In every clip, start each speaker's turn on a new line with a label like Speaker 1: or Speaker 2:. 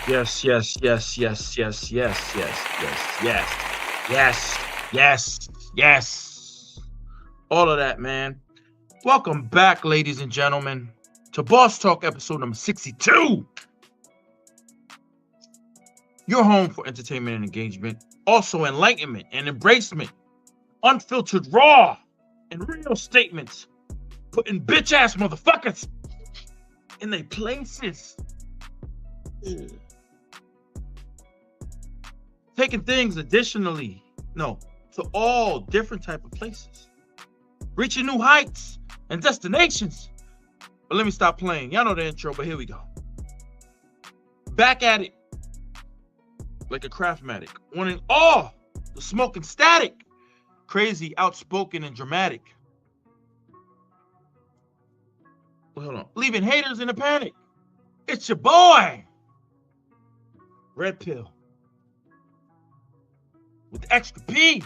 Speaker 1: Yes, yes, yes, yes, yes, yes, yes, yes, yes, yes, yes, yes. All of that, man. Welcome back, ladies and gentlemen, to Boss Talk episode number 62. Your home for entertainment and engagement, also enlightenment and embracement, unfiltered, raw, and real statements, putting bitch ass motherfuckers in their places. Taking things to all different type of places, reaching new heights and destinations. But let me stop playing. Y'all know the intro, but here we go. Back at it like a Craftmatic, wanting all the smoking static, crazy, outspoken, and dramatic. Well, hold on, leaving haters in a panic. It's your boy, Red Pill, with the extra P.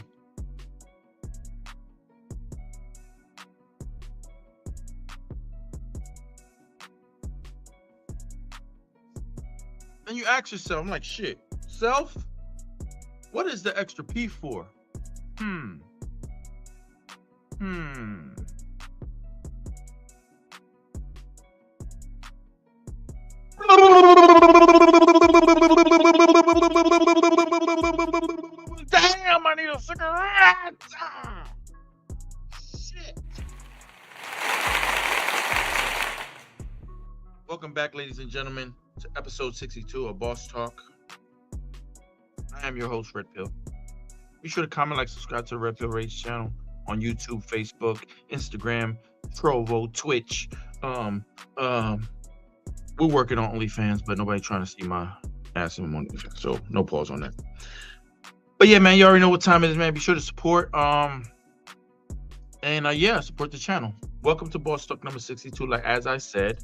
Speaker 1: And you ask yourself, I'm like, shit, self, what is the extra P for? Damn, I need a cigarette. Shit. Welcome back, ladies and gentlemen, to episode 62 of Boss Talk. I am your host, Red Pill. Be sure to comment, like, subscribe to the Red Pill Race channel on YouTube, Facebook, Instagram, Trovo, Twitch. We're working on OnlyFans, but nobody trying to see my ass in OnlyFans, so no pause on that. But yeah, man, you already know what time it is, man. Be sure to support, support the channel. Welcome to Boss Talk number 62. Like as I said,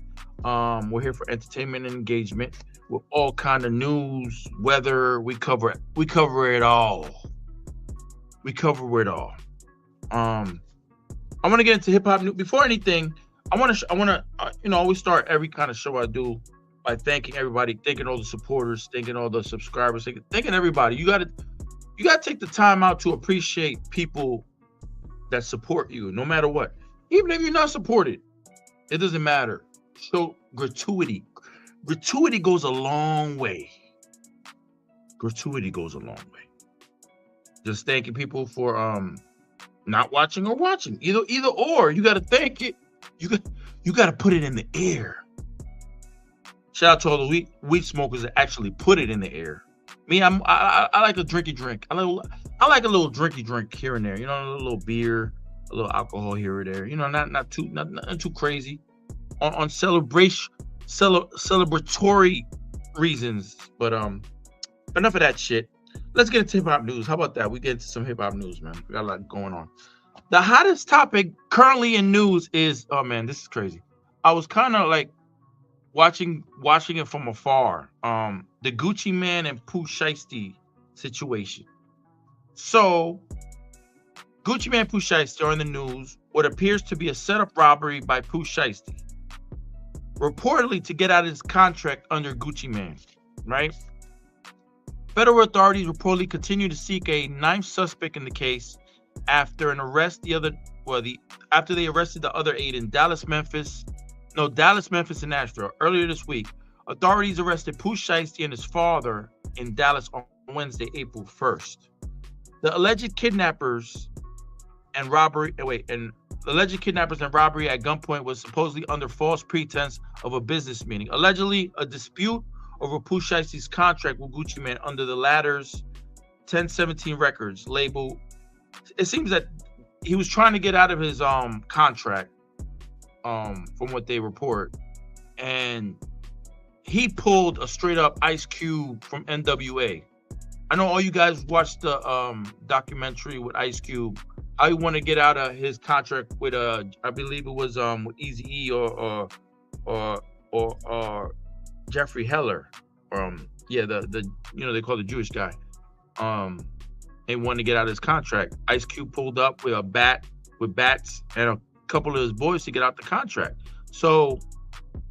Speaker 1: we're here for entertainment and engagement with all kind of news, weather. We cover it all. We cover it all. I want to get into hip hop news. Before anything, I want to always start every kind of show I do by thanking everybody, thanking all the supporters, thanking all the subscribers, thanking everybody. You gotta take the time out to appreciate people that support you, no matter what. Even if you're not supported, it doesn't matter. Show gratuity. Gratuity goes a long way. Gratuity goes a long way. Just thanking people for not watching or watching. Either or. You gotta thank it. You gotta put it in the air. Shout out to all the weed smokers that actually put it in the air. Me, I like a drinky drink. I like a little drinky drink here and there. You know, a little beer, a little alcohol here or there. You know, not too crazy. On celebratory reasons. But enough of that shit. Let's get into hip hop news. How about that? We get into some hip hop news, man. We got a lot going on. The hottest topic currently in news is, oh man, this is crazy. I was kind of like watching it from afar. The Gucci Mane and Pooh Shiesty situation. So, Gucci Mane and Pooh Shiesty are in the news. What appears to be a setup robbery by Pooh Shiesty, reportedly to get out of his contract under Gucci Mane, right? Federal authorities reportedly continue to seek a ninth suspect in the case after an arrest after they arrested the other 8 in Dallas, Memphis, and Nashville. Earlier this week, authorities arrested Pooh Shiesty and his father in Dallas on Wednesday, April 1st. The alleged kidnappers and robbery at gunpoint was supposedly under false pretense of a business meeting. Allegedly, a dispute over Pooh Shiesty's contract with Gucci Mane under the latter's 1017 Records label. It seems that he was trying to get out of his contract, from what they report, and he pulled a straight up Ice Cube from NWA. I know all you guys watched the documentary with Ice Cube. How he wanted to get out of his contract with I believe it was with Eazy-E or Jeffrey Heller. They call the Jewish guy. They wanted to get out of his contract. Ice Cube pulled up with bats and a couple of his boys to get out the contract. So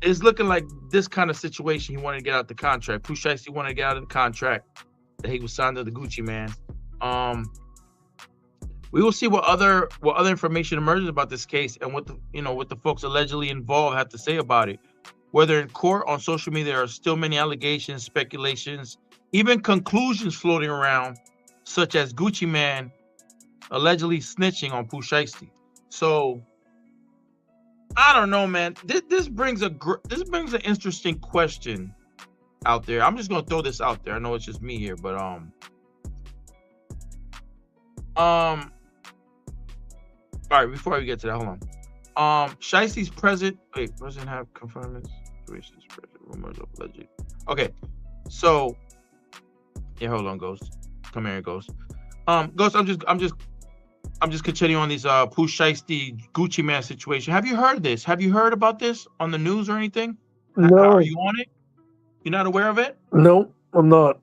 Speaker 1: it's looking like this kind of situation. He wanted to get out the contract. Pooh Shiesty wanted to get out of the contract that he was signed to the Gucci Man. We will see what other information emerges about this case and what the folks allegedly involved have to say about it. Whether in court, on social media, there are still many allegations, speculations, even conclusions floating around, such as Gucci Man allegedly snitching on Pooh Shiesty. So I don't know, man. This brings an interesting question out there. I'm just gonna throw this out there. I know it's just me here, but all right. Before we get to that, hold on. Shiesty's president have confirmed situations. Rumors of alleged. Okay, so yeah, hold on, Ghost. Come here, Ghost. Ghost. I'm just continuing on these Pooh Shiesty Gucci Man situation. Have you heard this? Have you heard about this on the news or anything?
Speaker 2: No.
Speaker 1: Are you on it? You're not aware of it?
Speaker 2: No, I'm not.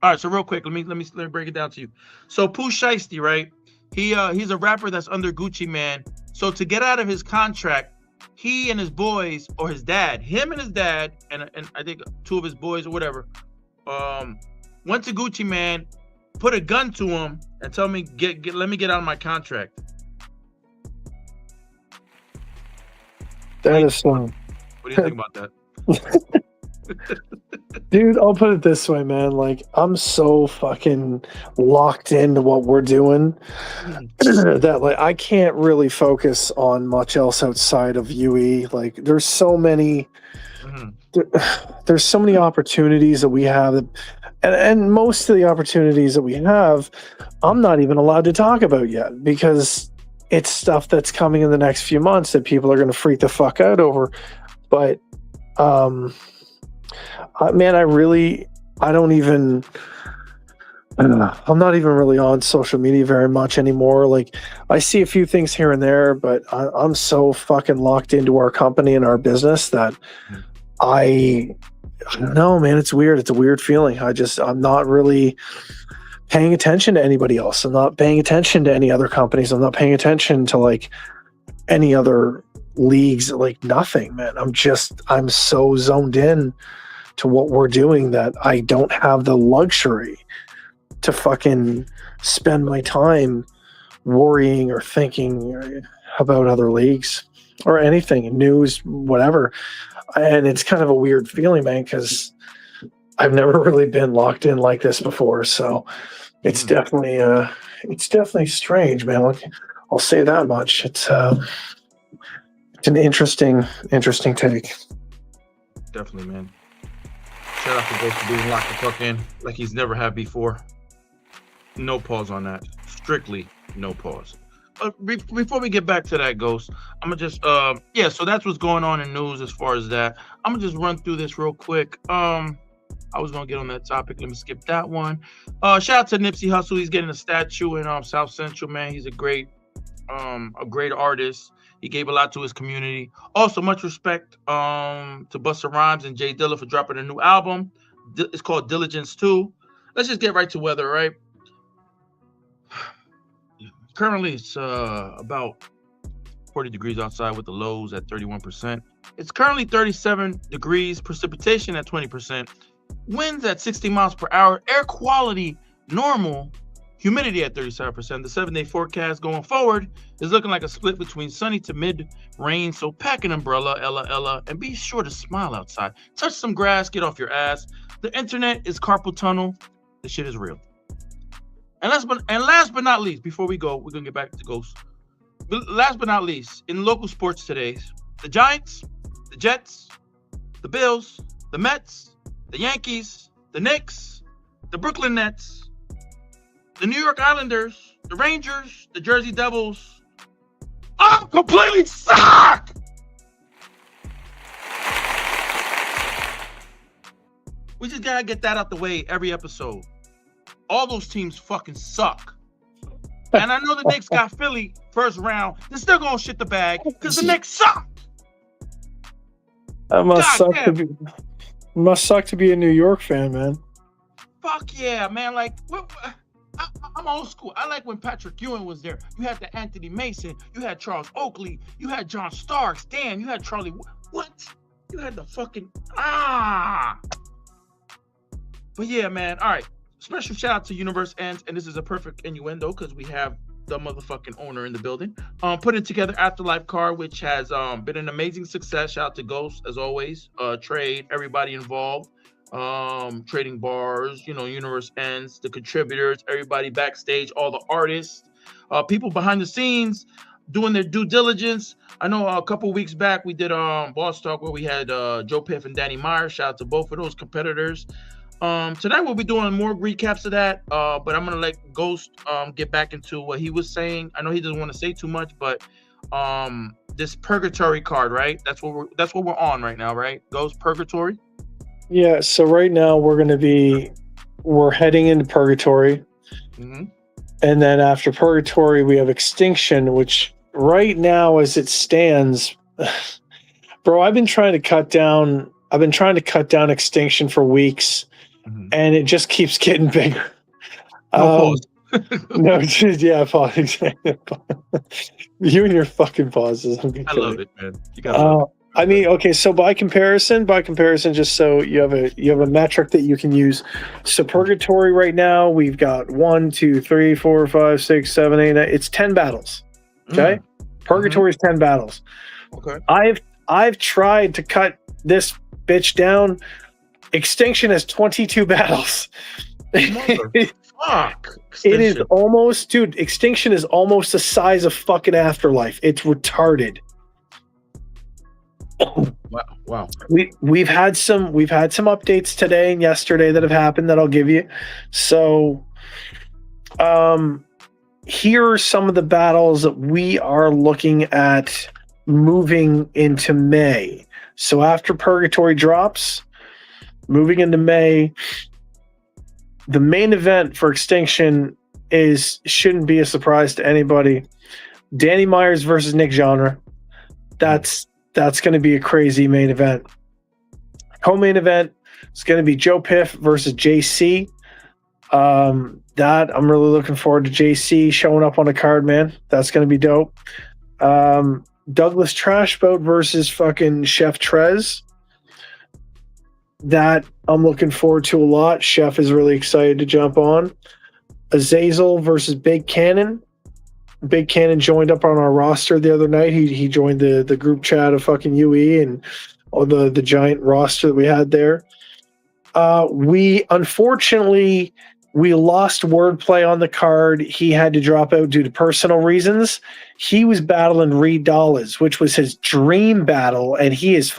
Speaker 1: All right, so real quick, let me break it down to you. So Pooh Shiesty, right? He's a rapper that's under Gucci Man. So to get out of his contract, he and his boys, or his dad, him and his dad, and I think two of his boys or whatever, went to Gucci Man, put a gun to him, and tell me let me get out of my contract.
Speaker 2: That is
Speaker 1: What do you think about that?
Speaker 2: Dude, I'll put it this way, man. Like, I'm so fucking locked into what we're doing that, like, I can't really focus on much else outside of UE. Like, there's so many, there's so many opportunities that we have, and most of the opportunities that we have, I'm not even allowed to talk about yet because it's stuff that's coming in the next few months that people are going to freak the fuck out over. But, man, I'm not even really on social media very much anymore. Like, I see a few things here and there, but I'm so fucking locked into our company and our business that I don't know, man. It's weird. It's a weird feeling. I'm not really paying attention to anybody else. I'm not paying attention to any other companies. I'm not paying attention to like any other leagues, like nothing, man. I'm so zoned in to what we're doing that I don't have the luxury to fucking spend my time worrying or thinking about other leagues or anything, news, whatever. And it's kind of a weird feeling, man, because I've never really been locked in like this before. So it's definitely strange, man. I'll say that much. It's an interesting take.
Speaker 1: Definitely, man. Shout out to Ghost for being locked the fuck in like he's never had before. No pause on that. Strictly no pause. Before we get back to that, Ghost, I'm gonna just so that's what's going on in news as far as that. I'm gonna just run through this real quick. I was gonna get on that topic. Let me skip that one. Shout out to Nipsey Hussle. He's getting a statue in South Central, man. He's a great artist. He gave a lot to his community. Also, much respect to Busta Rhymes and Jay Dilla for dropping a new album. It's called Diligence 2. Let's just get right to weather, right? Currently, it's about 40 degrees outside with the lows at 31%. It's currently 37 degrees, precipitation at 20%, winds at 60 miles per hour, air quality normal, humidity at 37%. The 7-day forecast going forward is looking like a split between sunny to mid-rain, so pack an umbrella, Ella, and be sure to smile outside. Touch some grass, get off your ass. The internet is carpal tunnel. The shit is real. And last but not least, before we go, we're going to get back to Ghost. But last but not least, in local sports today, the Giants, the Jets, the Bills, the Mets, the Yankees, the Knicks, the Brooklyn Nets, the New York Islanders, the Rangers, the Jersey Devils, all completely suck! We just got to get that out the way every episode. All those teams fucking suck. And I know the Knicks got Philly first round. They're still going to shit the bag because the Knicks suck.
Speaker 2: That must suck to be a New York fan, man.
Speaker 1: Fuck yeah, man. Like, I'm old school. I like when Patrick Ewing was there. You had the Anthony Mason. You had Charles Oakley. You had John Starks. Damn, you had Charlie. What? You had the fucking But yeah, man. All right. Special shout out to Universe Ends, and this is a perfect innuendo because we have the motherfucking owner in the building. Putting together Afterlife card, which has been an amazing success. Shout out to Ghost as always. Trade, everybody involved. Trading bars, Universe Ends, the contributors, everybody backstage, all the artists, people behind the scenes doing their due diligence. I know a couple weeks back we did Boss Talk where we had Joe Piff and Danny Meyer. Shout out to both of those competitors. Tonight we'll be doing more recaps of that, but I'm gonna let Ghost get back into what he was saying. I know he doesn't want to say too much, but this Purgatory card, right? That's what we're on right now, right? Ghost, Purgatory.
Speaker 2: Yeah. So right now we're heading into Purgatory, and then after Purgatory we have Extinction, which right now as it stands, bro, I've been trying to cut down Extinction for weeks. And it just keeps getting bigger.
Speaker 1: Pause.
Speaker 2: No, yeah, pause. You and your fucking pauses.
Speaker 1: I love it, man. You got
Speaker 2: I mean, okay, so by comparison, just so you have a metric that you can use. So Purgatory right now, we've got 1, 2, 3, 4, 5, 6, 7, 8, 9. It's 10 battles. Okay? Purgatory is 10 battles.
Speaker 1: Okay.
Speaker 2: I've tried to cut this bitch down. Extinction has 22 battles.
Speaker 1: Fuck.
Speaker 2: It is almost, dude, Extinction is almost the size of fucking Afterlife. It's retarded.
Speaker 1: Wow.
Speaker 2: We've had some updates today and yesterday that have happened that I'll give you. So here are some of the battles that we are looking at moving into May. So after Purgatory drops, moving into May, the main event for Extinction shouldn't be a surprise to anybody. Danny Myers versus Nick Genre. That's going to be a crazy main event. Co-main event is going to be Joe Piff versus JC. That I'm really looking forward to JC showing up on the card, man. That's going to be dope. Douglas Trashboat versus fucking Chef Trez. That I'm looking forward to a lot. Chef is really excited to jump on. Azazel versus Big Cannon. Big Cannon joined up on our roster the other night. He joined the group chat of fucking UE and all the giant roster that we had there. We unfortunately lost Wordplay on the card. He had to drop out due to personal reasons. He was battling Reed Dollars, which was his dream battle, and he's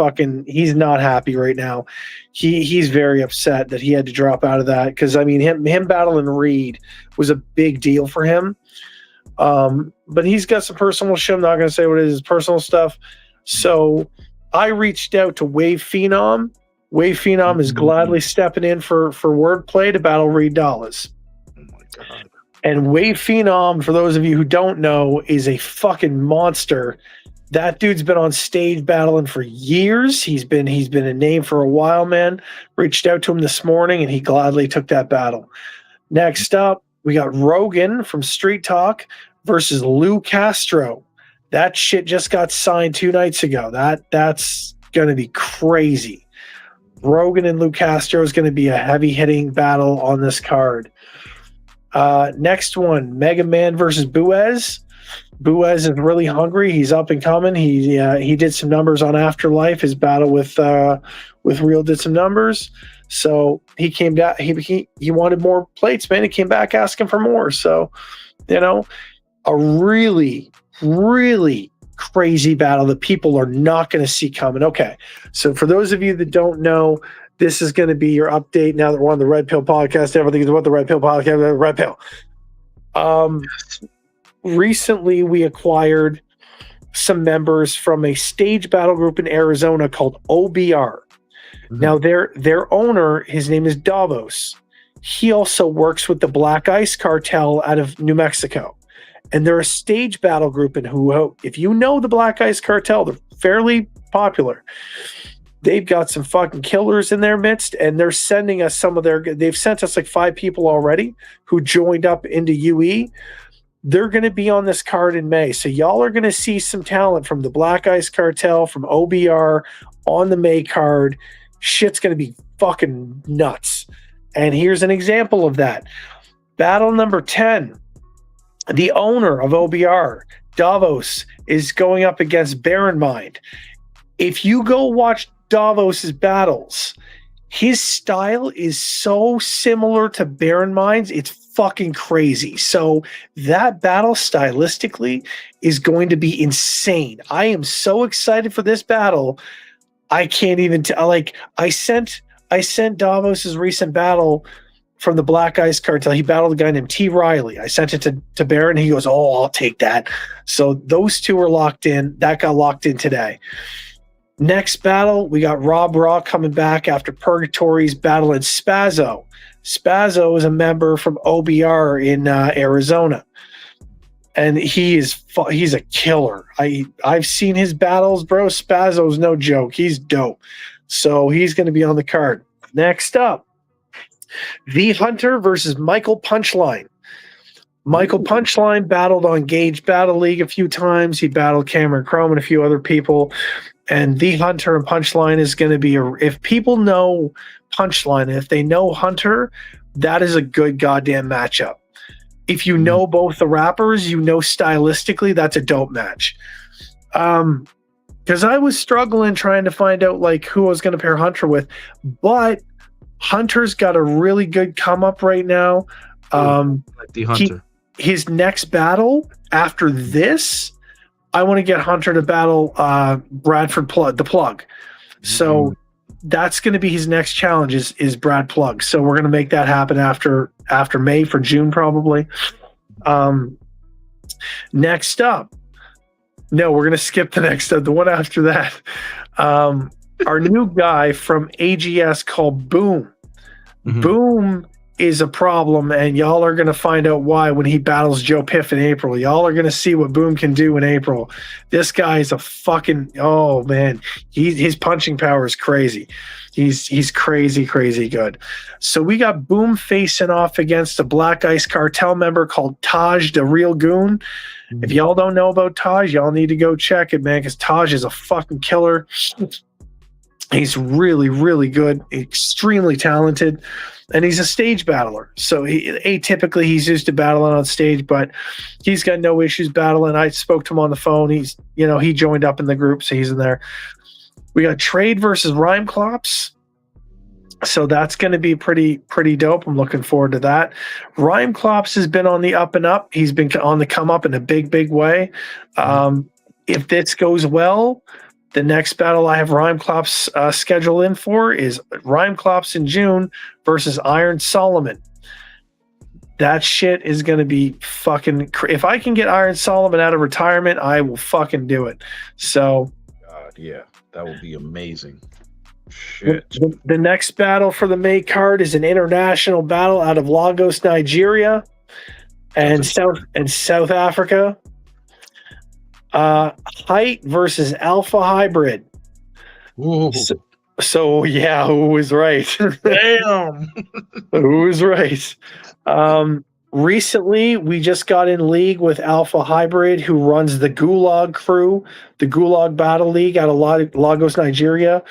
Speaker 2: not happy right now. He's very upset that he had to drop out of that because I mean him battling Reed was a big deal for him. But he's got some personal shit. I'm not going to say what it is, personal stuff. So I reached out to Wave Phenom. Wave Phenom is gladly stepping in for Wordplay to battle Reed Dollars.
Speaker 1: Oh my God.
Speaker 2: And Wave Phenom, for those of you who don't know, is a fucking monster. That dude's been on stage battling for years. He's been a name for a while, man. Reached out to him this morning and he gladly took that battle. Next up, we got Rogan from Street Talk versus Lou Castro. That shit just got signed 2 nights ago. That's going to be crazy. Rogan and Lou Castro is going to be a heavy-hitting battle on this card. Next one, Mega Man versus Buez. Buez is really hungry. He's up and coming. He did some numbers on Afterlife. His battle with Real did some numbers. So he came down. He wanted more plates, man. He came back asking for more. So, a really, really crazy battle that people are not going to see coming. Okay, so for those of you that don't know, this is going to be your update now that we're on the Red Pill podcast. Everything is about the Red Pill podcast. Red Pill. Recently, we acquired some members from a stage battle group in Arizona called OBR. Mm-hmm. Now, their owner, his name is Davos. He also works with the Black Ice Cartel out of New Mexico. And they're a stage battle group in who, if you know the Black Ice Cartel, they're fairly popular. They've got some fucking killers in their midst, and they're sending us they've sent us like 5 people already who joined up into UE. they're going to be on this card in May. So y'all are going to see some talent from the Black Ice Cartel, from OBR on the May card. Shit's going to be fucking nuts. And here's an example of that. Battle number 10. The owner of OBR, Davos, is going up against Baron Mind. If you go watch Davos's battles, his style is so similar to Baron Mind's, it's fucking crazy. So that battle stylistically is going to be insane. I am so excited for this battle. I can't even tell. Like, I sent Davos's recent battle from the Black Ice Cartel. He battled a guy named T. Riley. I sent it to Baron. He goes, "Oh, I'll take that." So those two are locked in. That got locked in today. Next battle, we got Rob Raw coming back after Purgatory's battle in Spazzo. Spazzo is a member from OBR in Arizona, and he's a killer. I've seen his battles, bro. Spazzo's no joke. He's dope. So he's going to be on the card. Next up, The Hunter versus Michael Punchline. Michael Punchline battled on Gage Battle League a few times. He battled Cameron Chrome and a few other people. And The Hunter and Punchline is going to be if people know Punchline, if they know Hunter, that is a good goddamn matchup. If you know both the rappers, you know stylistically, that's a dope match. Because I was struggling trying to find out like who I was going to pair Hunter with, but Hunter's got a really good come up right now.
Speaker 1: Like The Hunter.
Speaker 2: His next battle after this, I want to get Hunter to battle Bradford the Plug. So that's going to be his next challenge is Brad Plug. So we're going to make that happen after May for June probably. Next up. No, we're going to skip the one after that. Our new guy from AGS called Boom. Boom is a problem, and y'all are going to find out why when he battles Joe Piff in April. Y'all are going to see what Boom can do in April. This guy is a fucking, oh man, his punching power is crazy. He's crazy good. So we got Boom facing off against a Black Ice Cartel member called Taj the Real Goon. If y'all don't know about Taj, y'all need to go check it, man, because Taj is a fucking killer. He's really, really good, extremely talented, and he's a stage battler. So atypically, he's used to battling on stage, but he's got no issues battling. I spoke to him on the phone. He joined up in the group, so he's in there. We got Trade versus Rhyme Clops. So that's going to be pretty dope. I'm looking forward to that. Rhyme Clops has been on the up and up. He's been on the come up in a big way. If this goes well, the next battle I have Rhyme Clops scheduled in for is Rhyme Clops in June versus Iron Solomon. That shit is going to be fucking... If I can get Iron Solomon out of retirement, I will fucking do it. So...
Speaker 1: God, yeah. That would be amazing. Shit.
Speaker 2: The next battle for the May card is an international battle out of Lagos, Nigeria, and South Africa. Height versus Alpha Hybrid. So yeah, who was right?
Speaker 1: Damn.
Speaker 2: Who was right? Recently, we just got in league with Alpha Hybrid, who runs the Gulag crew, the Gulag Battle League out of Lagos, Nigeria.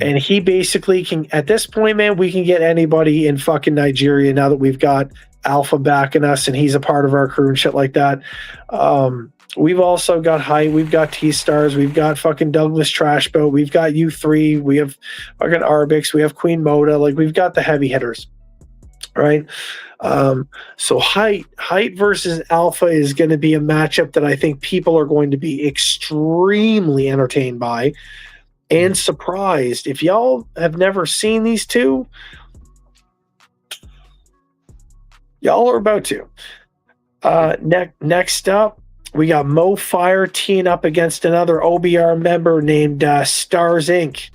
Speaker 2: And he basically can, at this point, man, we can get anybody in fucking Nigeria now that we've got Alpha backing us and he's a part of our crew and shit like that. We've also got Height, we've got T-Stars, we've got fucking Douglas Trashboat, we've got U3, we have fucking Arbix, we have Queen Moda, like we've got the heavy hitters, right? So Height versus Alpha is going to be a matchup that I think people are going to be extremely entertained by and surprised. If y'all have never seen these two, y'all are about to. Next up, we got Mo Fire teeing up against another OBR member named Stars Inc.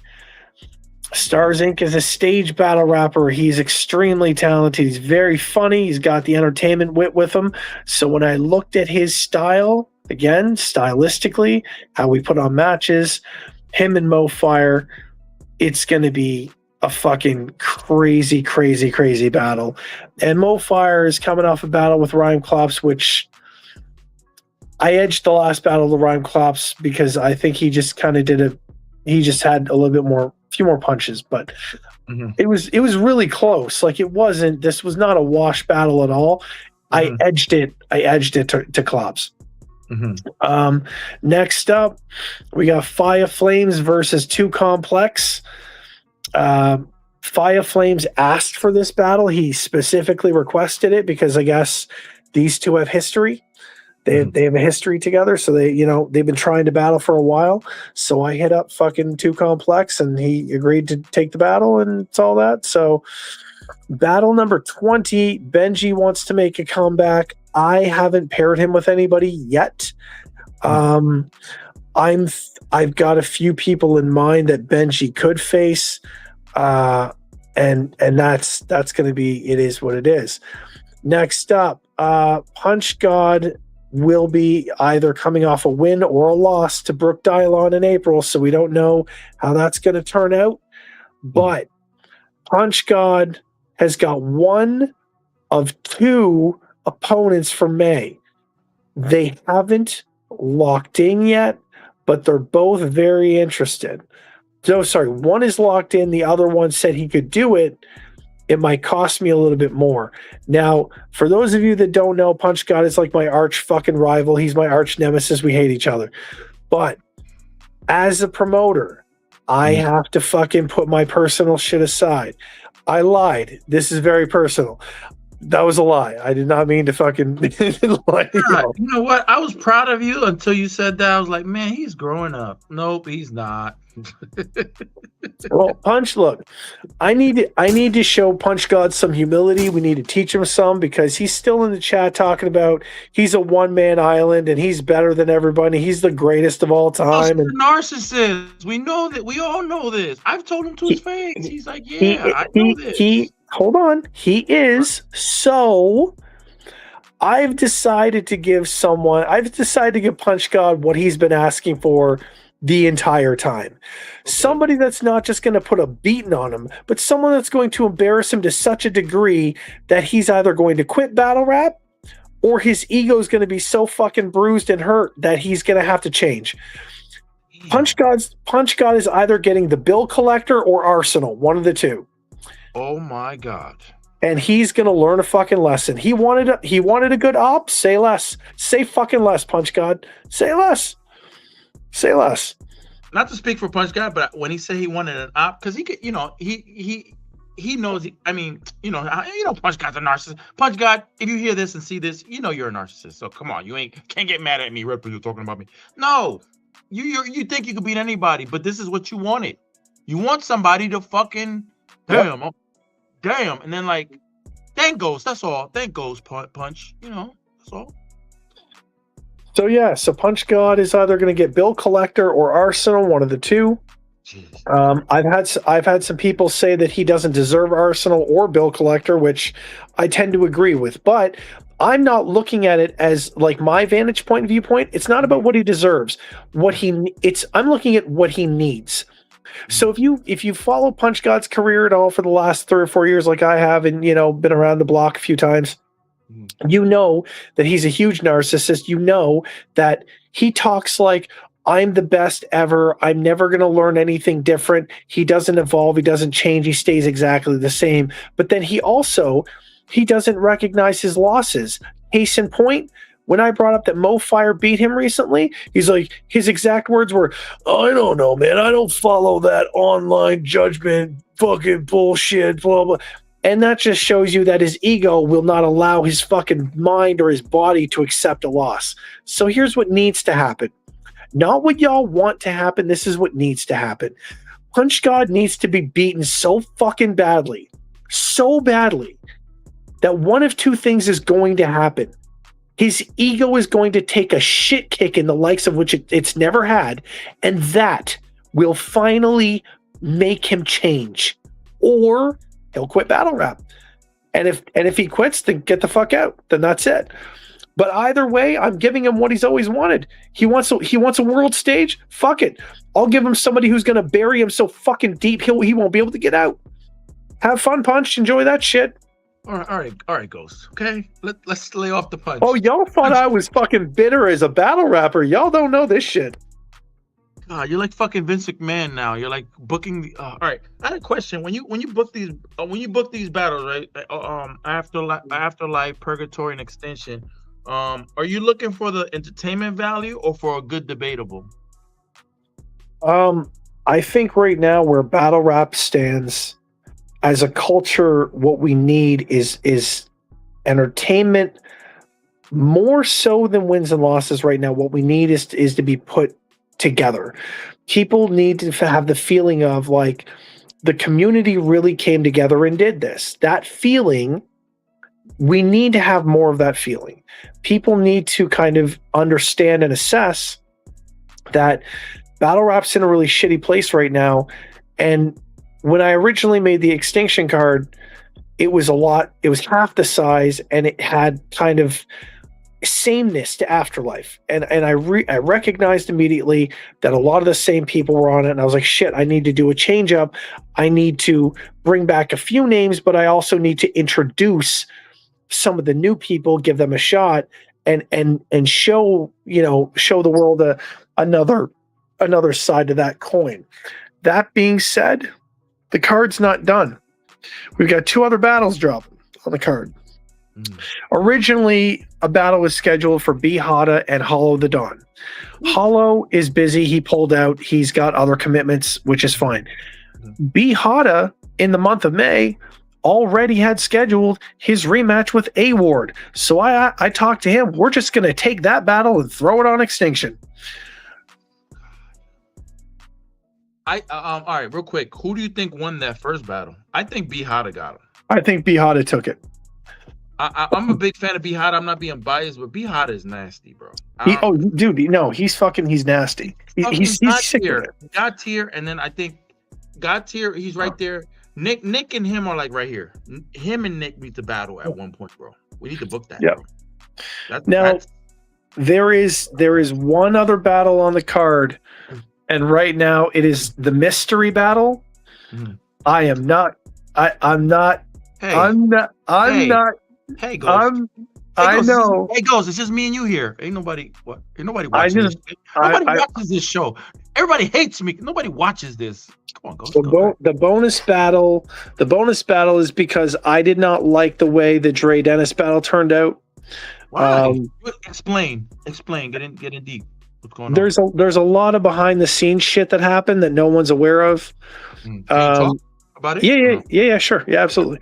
Speaker 2: Stars Inc. is a stage battle rapper. He's extremely talented. He's very funny. He's got the entertainment wit with him. So when I looked at his style, again, stylistically, how we put on matches, him and Mo Fire, it's going to be a fucking crazy battle. And Mo Fire is coming off a battle with Rhyme Clops, which I edged the last battle to Rhyme Klops because I think he just kind of did it. He just had a little bit more, few more punches, but it was really close. Like this was not a wash battle at all. I edged it to Klops. Next up, we got Fire Flames versus 2 Complex. Fire Flames asked for this battle. He specifically requested it because I guess these two have history. They have a history together, so they've been trying to battle for a while. So I hit up fucking 2 Complex, and he agreed to take the battle, and it's all that. So battle number 20, Benji wants to make a comeback. I haven't paired him with anybody yet. I've got a few people in mind that Benji could face, and that's going to be, it is what it is. Next up, Punch God will be either coming off a win or a loss to Brooke Dylon in April, so we don't know how that's going to turn out. But Punch God has got one of 2 opponents for May. They haven't locked in yet, but they're both very interested. No, sorry, one is locked in, the other one said he could do it. It might cost me a little bit more. Now, for those of you that don't know, Punch God is like my arch fucking rival. He's my arch nemesis. We hate each other. But as a promoter, I have to fucking put my personal shit aside. I lied. This is very personal. That was a lie. I did not mean to fucking lie.
Speaker 1: You know what? I was proud of you until you said that. I was like, man, he's growing up. Nope, he's not.
Speaker 2: Well, Punch, look, I need to show Punch God some humility. We need to teach him some because he's still in the chat talking about he's a one-man island and he's better than everybody. He's the greatest of all time.
Speaker 1: And narcissist. We know that. We all know this. I've told him to his face. He's like, yeah, I know this.
Speaker 2: Hold on. He is. So I've decided to give Punch God what he's been asking for the entire time. Somebody that's not just going to put a beating on him, but someone that's going to embarrass him to such a degree that he's either going to quit battle rap or his ego is going to be so fucking bruised and hurt that he's going to have to change. Punch God is either getting the bill collector or Arsenal, one of the two.
Speaker 1: Oh my God.
Speaker 2: And he's going to learn a fucking lesson. He wanted a good op. Say less. Say fucking less, Punch God. Say less. Say less.
Speaker 1: Not to speak for Punch God, but when he said he wanted an op, because he could, he knows. Punch God's a narcissist. Punch God, if you hear this and see this, you're a narcissist. So come on, can't get mad at me, Ripper. You're talking about me. No, you think you could beat anybody, but this is what you wanted. You want somebody to fucking damn, and then like, thank goes. That's all. Thank goes, Punch. That's all.
Speaker 2: So yeah, Punch God is either going to get bill collector or Arsenal, one of the two. I've had some people say that he doesn't deserve Arsenal or bill collector, which I tend to agree with. But I'm not looking at it as like my vantage point viewpoint. It's not about what he deserves. I'm looking at what he needs. So if you follow Punch God's career at all for the last 3 or 4 years, like I have, and been around the block a few times, you know that he's a huge narcissist. You know that he talks like, I'm the best ever. I'm never going to learn anything different. He doesn't evolve. He doesn't change. He stays exactly the same. But then he doesn't recognize his losses. Case in point, when I brought up that Mo Fire beat him recently, he's like, his exact words were, I don't know, man. I don't follow that online judgment fucking bullshit, blah, blah. And that just shows you that his ego will not allow his fucking mind or his body to accept a loss. So here's what needs to happen. Not what y'all want to happen. This is what needs to happen. Punch God needs to be beaten so fucking badly, that one of two things is going to happen. His ego is going to take a shit kick in the likes of which it's never had, and that will finally make him change. Or he'll quit battle rap. And if he quits, then get the fuck out. Then that's it. But either way, I'm giving him what he's always wanted. He wants a world stage. Fuck it. I'll give him somebody who's going to bury him so fucking deep he won't be able to get out. Have fun, Punch. Enjoy that shit.
Speaker 1: All right, Ghost. Okay, let's lay off the punch.
Speaker 2: Oh, y'all thought I was fucking bitter as a battle rapper. Y'all don't know this shit.
Speaker 1: God, you're like fucking Vince McMahon now. You're like booking the. All right, I had a question. When you book these battles, right? Afterlife, Purgatory, and Extinction. Are you looking for the entertainment value or for a good debatable?
Speaker 2: I think right now where battle rap stands as a culture, what we need is entertainment more so than wins and losses right now. What we need is to be put together. People need to have the feeling of like the community really came together and did this. That feeling, we need to have more of that feeling. People need to kind of understand and assess that battle rap's in a really shitty place right now. And when I originally made the Extinction card, it was half the size and it had kind of sameness to Afterlife. And I recognized immediately that a lot of the same people were on it. And I was like, shit, I need to do a change up. I need to bring back a few names, but I also need to introduce some of the new people, give them a shot and show the world another side to that coin. That being said, the card's not done. We've got 2 other battles dropping on the card. Originally, a battle was scheduled for B Hada and Hollow the Dawn. Hollow is busy. He pulled out. He's got other commitments, which is fine. B Hada, in the month of May, already had scheduled his rematch with A Ward. So I talked to him. We're just going to take that battle and throw it on Extinction.
Speaker 1: All right, real quick. Who do you think won that first battle? I think B Hada got him.
Speaker 2: I think B Hada took it.
Speaker 1: I'm a big fan of B Hada. I'm not being biased, but B Hada is nasty, bro.
Speaker 2: He's nasty. He's sick of it.
Speaker 1: God tier, and then I think God tier, he's right there. Nick and him are like right here. Him and Nick beat the battle at one point, bro. We need to book that.
Speaker 2: Yeah.
Speaker 1: Now
Speaker 2: there is one other battle on the card, and right now it is the mystery battle. Mm-hmm. I'm not.
Speaker 1: Hey, Ghost.
Speaker 2: I know.
Speaker 1: Hey, Ghost. It's just me and you here. Ain't nobody watching this. Nobody watches this show. Everybody hates me. Nobody watches this. Come on, Ghost.
Speaker 2: The bonus battle. The bonus battle is because I did not like the way the Dre Dennis battle turned out.
Speaker 1: Why? Explain. Get in deep. What's going
Speaker 2: on? There's a lot of behind the scenes shit that happened that no one's aware of.
Speaker 1: Can you talk about
Speaker 2: it? Yeah, sure. Yeah, absolutely.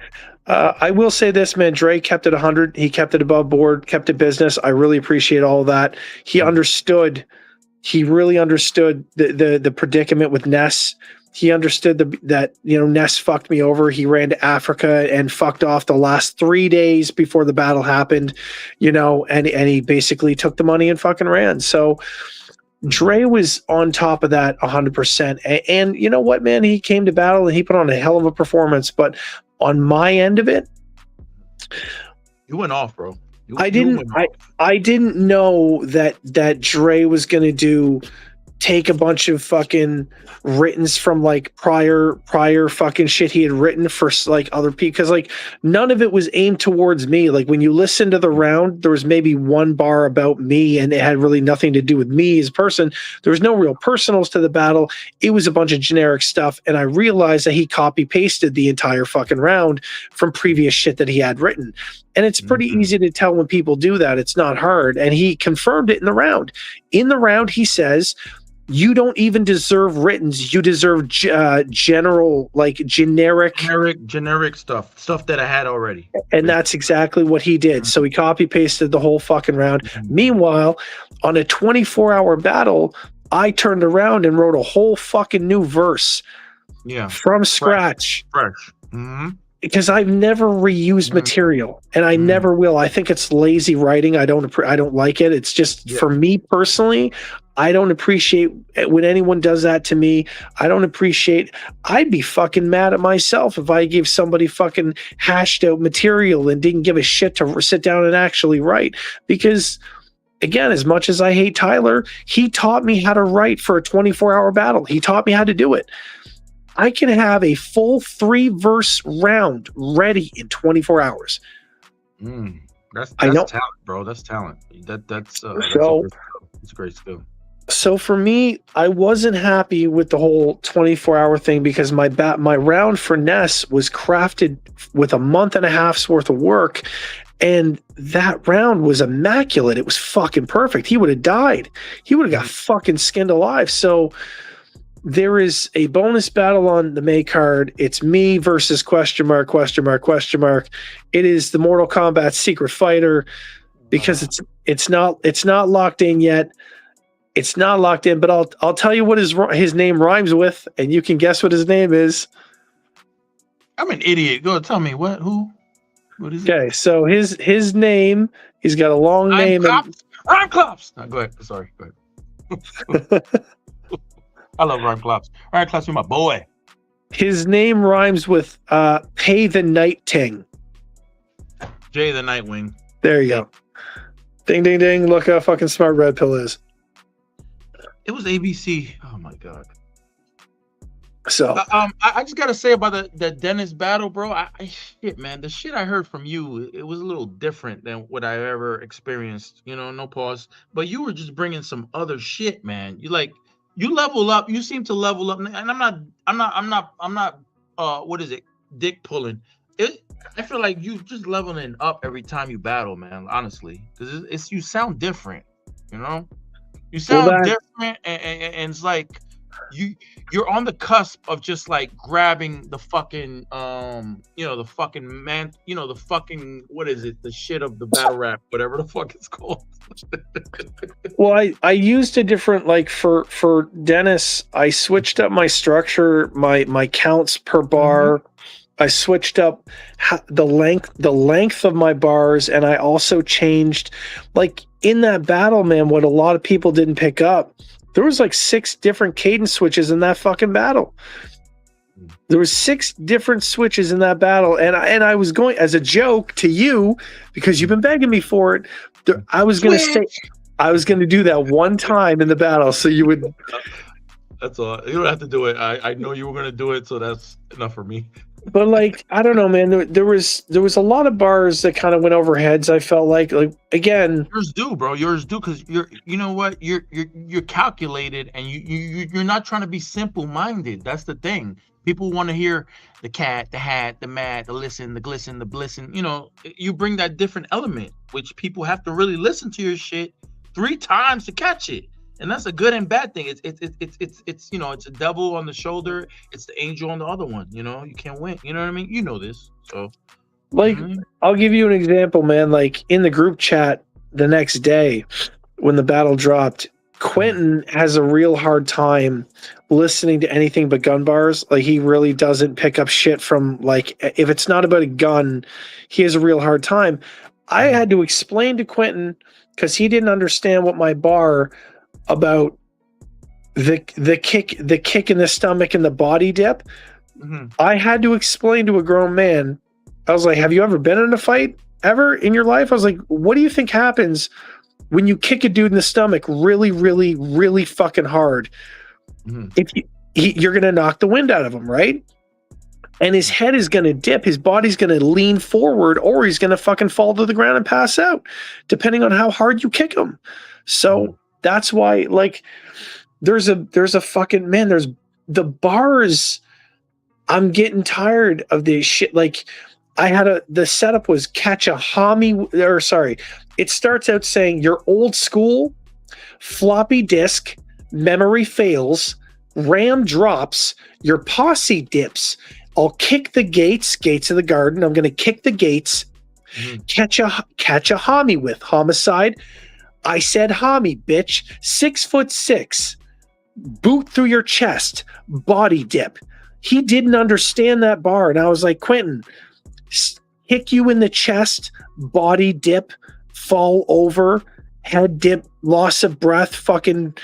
Speaker 2: I will say this, man. Dre kept it 100. He kept it above board, kept it business. I really appreciate all of that. He understood. He really understood the predicament with Ness. He understood that Ness fucked me over. He ran to Africa and fucked off the last 3 days before the battle happened, and he basically took the money and fucking ran. So Dre was on top of that 100%. And you know what, man? He came to battle and he put on a hell of a performance. But on my end of it,
Speaker 1: you went off, bro.
Speaker 2: I didn't know that Dre was going to take a bunch of fucking writtens from like prior fucking shit he had written for like other people, because like none of it was aimed towards me. Like when you listen to the round, there was maybe one bar about me and it had really nothing to do with me as a person. There was no real personals to the battle. It was a bunch of generic stuff, and I realized that he copy pasted the entire fucking round from previous shit that he had written. And it's pretty easy to tell when people do that. It's not hard. And he confirmed it in the round. In the round, he says, you don't even deserve writtens. You deserve general, like generic
Speaker 1: stuff that I had already.
Speaker 2: And that's exactly what he did. So he copy pasted the whole fucking round. Meanwhile, on a 24-hour battle, I turned around and wrote a whole fucking new verse.
Speaker 1: Yeah.
Speaker 2: From scratch.
Speaker 1: Fresh. Mm-hmm.
Speaker 2: Because I've never reused material, and I never will. I think it's lazy writing. I don't like it. It's just for me personally, I don't appreciate when anyone does that to me. I don't appreciate. I'd be fucking mad at myself if I gave somebody fucking hashed out material and didn't give a shit to sit down and actually write. Because again, as much as I hate Tyler, he taught me how to write for a 24-hour battle. He taught me how to do it. I can have a full 3-verse round ready in 24 hours.
Speaker 1: That's
Speaker 2: I know.
Speaker 1: talent, bro. That's talent. That's a great skill.
Speaker 2: So for me, I wasn't happy with the whole 24-hour thing because my round for Ness was crafted with a month and a half's worth of work, and that round was immaculate. It was fucking perfect. He would have died. He would have got fucking skinned alive. So there is a bonus battle on the May card. It's me versus ? It is the Mortal Kombat Secret Fighter because it's not locked in yet. It's not locked in, but I'll tell you what his name rhymes with, and you can guess what his name is.
Speaker 1: I'm an idiot. Go tell me what is it?
Speaker 2: Okay, so his name, he's got a long name.
Speaker 1: Rhyme Clops. No, go ahead. Sorry. Go ahead. I love Rhyme Clops. Rhyme Clops, you're my boy.
Speaker 2: His name rhymes with Pay the Night Ting.
Speaker 1: Jay the Nightwing.
Speaker 2: There you go. Ding, ding, ding. Look how fucking smart Red Pill is.
Speaker 1: It was ABC. Oh my god.
Speaker 2: So
Speaker 1: I just gotta say about the Dennis battle, bro. Shit, man. The shit I heard from you, it was a little different than what I ever experienced. No pause. But you were just bringing some other shit, man. You level up. You seem to level up, and I'm not. What is it? Dick pulling. I feel like you just leveling up every time you battle, man. Honestly, because you sound different. You sound different, and it's like you're on the cusp of just like grabbing the fucking the fucking man, the fucking, what is it, the shit of the battle rap, whatever the fuck it's called.
Speaker 2: Well, I used a different, like, for Dennis, I switched up my structure, my counts per bar. I switched up the length of my bars, and I also changed, like, in that battle, man, what a lot of people didn't pick up, there was like 6 different cadence switches in that fucking battle. There was 6 different switches in that battle, and I was going, as a joke to you, because you've been begging me for it, I was going to do that one time in the battle, so you would.
Speaker 1: That's all. You don't have to do it. I know you were going to do it, so that's enough for me.
Speaker 2: But, like, I don't know, man. There was a lot of bars that kind of went over heads. I felt like again,
Speaker 1: yours do, bro. Yours do, because you know what, you're calculated, and you're not trying to be simple minded. That's the thing. People want to hear the cat, the hat, the mat, the listen, the glisten, the blissin. You bring that different element, which people have to really listen to your shit 3 times to catch it. And that's a good and bad thing. It's it's a devil on the shoulder. It's the angel on the other one. You can't win. You know what I mean? You know this. So,
Speaker 2: like, I'll give you an example, man. Like, in the group chat the next day when the battle dropped, Quentin has a real hard time listening to anything but gun bars. Like, he really doesn't pick up shit from, like, if it's not about a gun, he has a real hard time. I had to explain to Quentin, because he didn't understand what my bar about the kick in the stomach and the body dip. I had to explain to a grown man. I was like, have you ever been in a fight ever in your life? I was like, what do you think happens when you kick a dude in the stomach really, really, really fucking hard? If you're going to knock the wind out of him, right? And his head is going to dip, his body's going to lean forward, or he's going to fucking fall to the ground and pass out, depending on how hard you kick him. So that's why, like, there's a fucking, man, there's the bars. I'm getting tired of this shit. Like, the setup was catch a homie, or sorry, it starts out saying you're old school, floppy disk, memory fails, RAM drops, your posse dips. I'll kick the gates of the garden. I'm going to kick the gates, catch a homie with homicide. I said homie, bitch. 6'6", boot through your chest, body dip. He didn't understand that bar, and I was like, Quentin, kick you in the chest, body dip, fall over, head dip, loss of breath, fucking.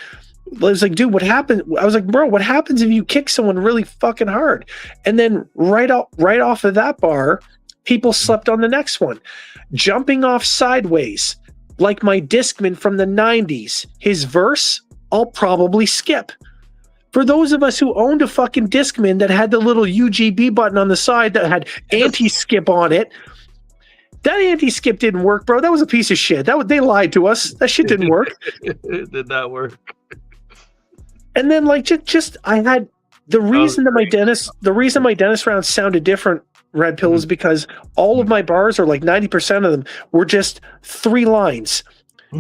Speaker 2: I was like, dude, what happened? I was like, bro, what happens if you kick someone really fucking hard? And then right off of that bar, people slept on the next one, jumping off sideways. Like my Discman from the 90s, his verse, I'll probably skip. For those of us who owned a fucking Discman that had the little UGB button on the side that had anti-skip on it, that anti-skip didn't work, bro. That was a piece of shit. They lied to us. That shit didn't work.
Speaker 1: It did not work.
Speaker 2: And then like I had the reason my dentist rounds sounded different, Red Pill, is because all of my bars, or like 90% of them, were just 3 lines.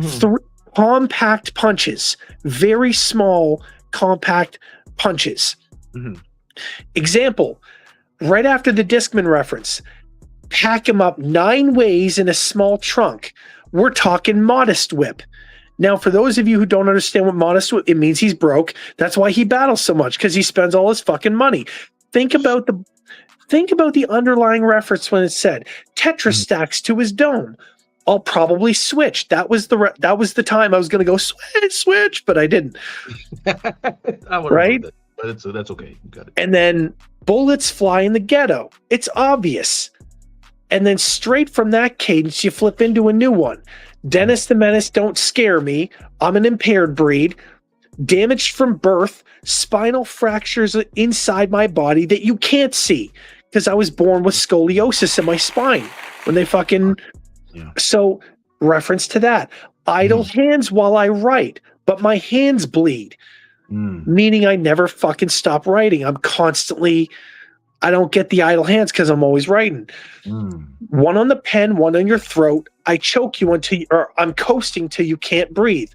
Speaker 2: 3 compact punches, very small compact punches. Example, right after the Discman reference, pack him up 9 ways in a small trunk. We're talking Modest Whip. Now, for those of you who don't understand what Modest Whip, it means he's broke. That's why he battles so much, because he spends all his fucking money. Think about the underlying reference when it said Tetris stacks to his dome. I'll probably switch. That was the time I was going to go switch, but I didn't. Right?
Speaker 1: But that's okay. You got it.
Speaker 2: And then bullets fly in the ghetto. It's obvious. And then straight from that cadence, you flip into a new one. Dennis the Menace, don't scare me. I'm an impaired breed. Damaged from birth. Spinal fractures inside my body that you can't see, because I was born with scoliosis in my spine when they fucking... Yeah. So, reference to that. Idle hands while I write, but my hands bleed. Meaning I never fucking stop writing. I don't get the idle hands because I'm always writing. One on the pen, one on your throat. I choke you or I'm coasting till you can't breathe.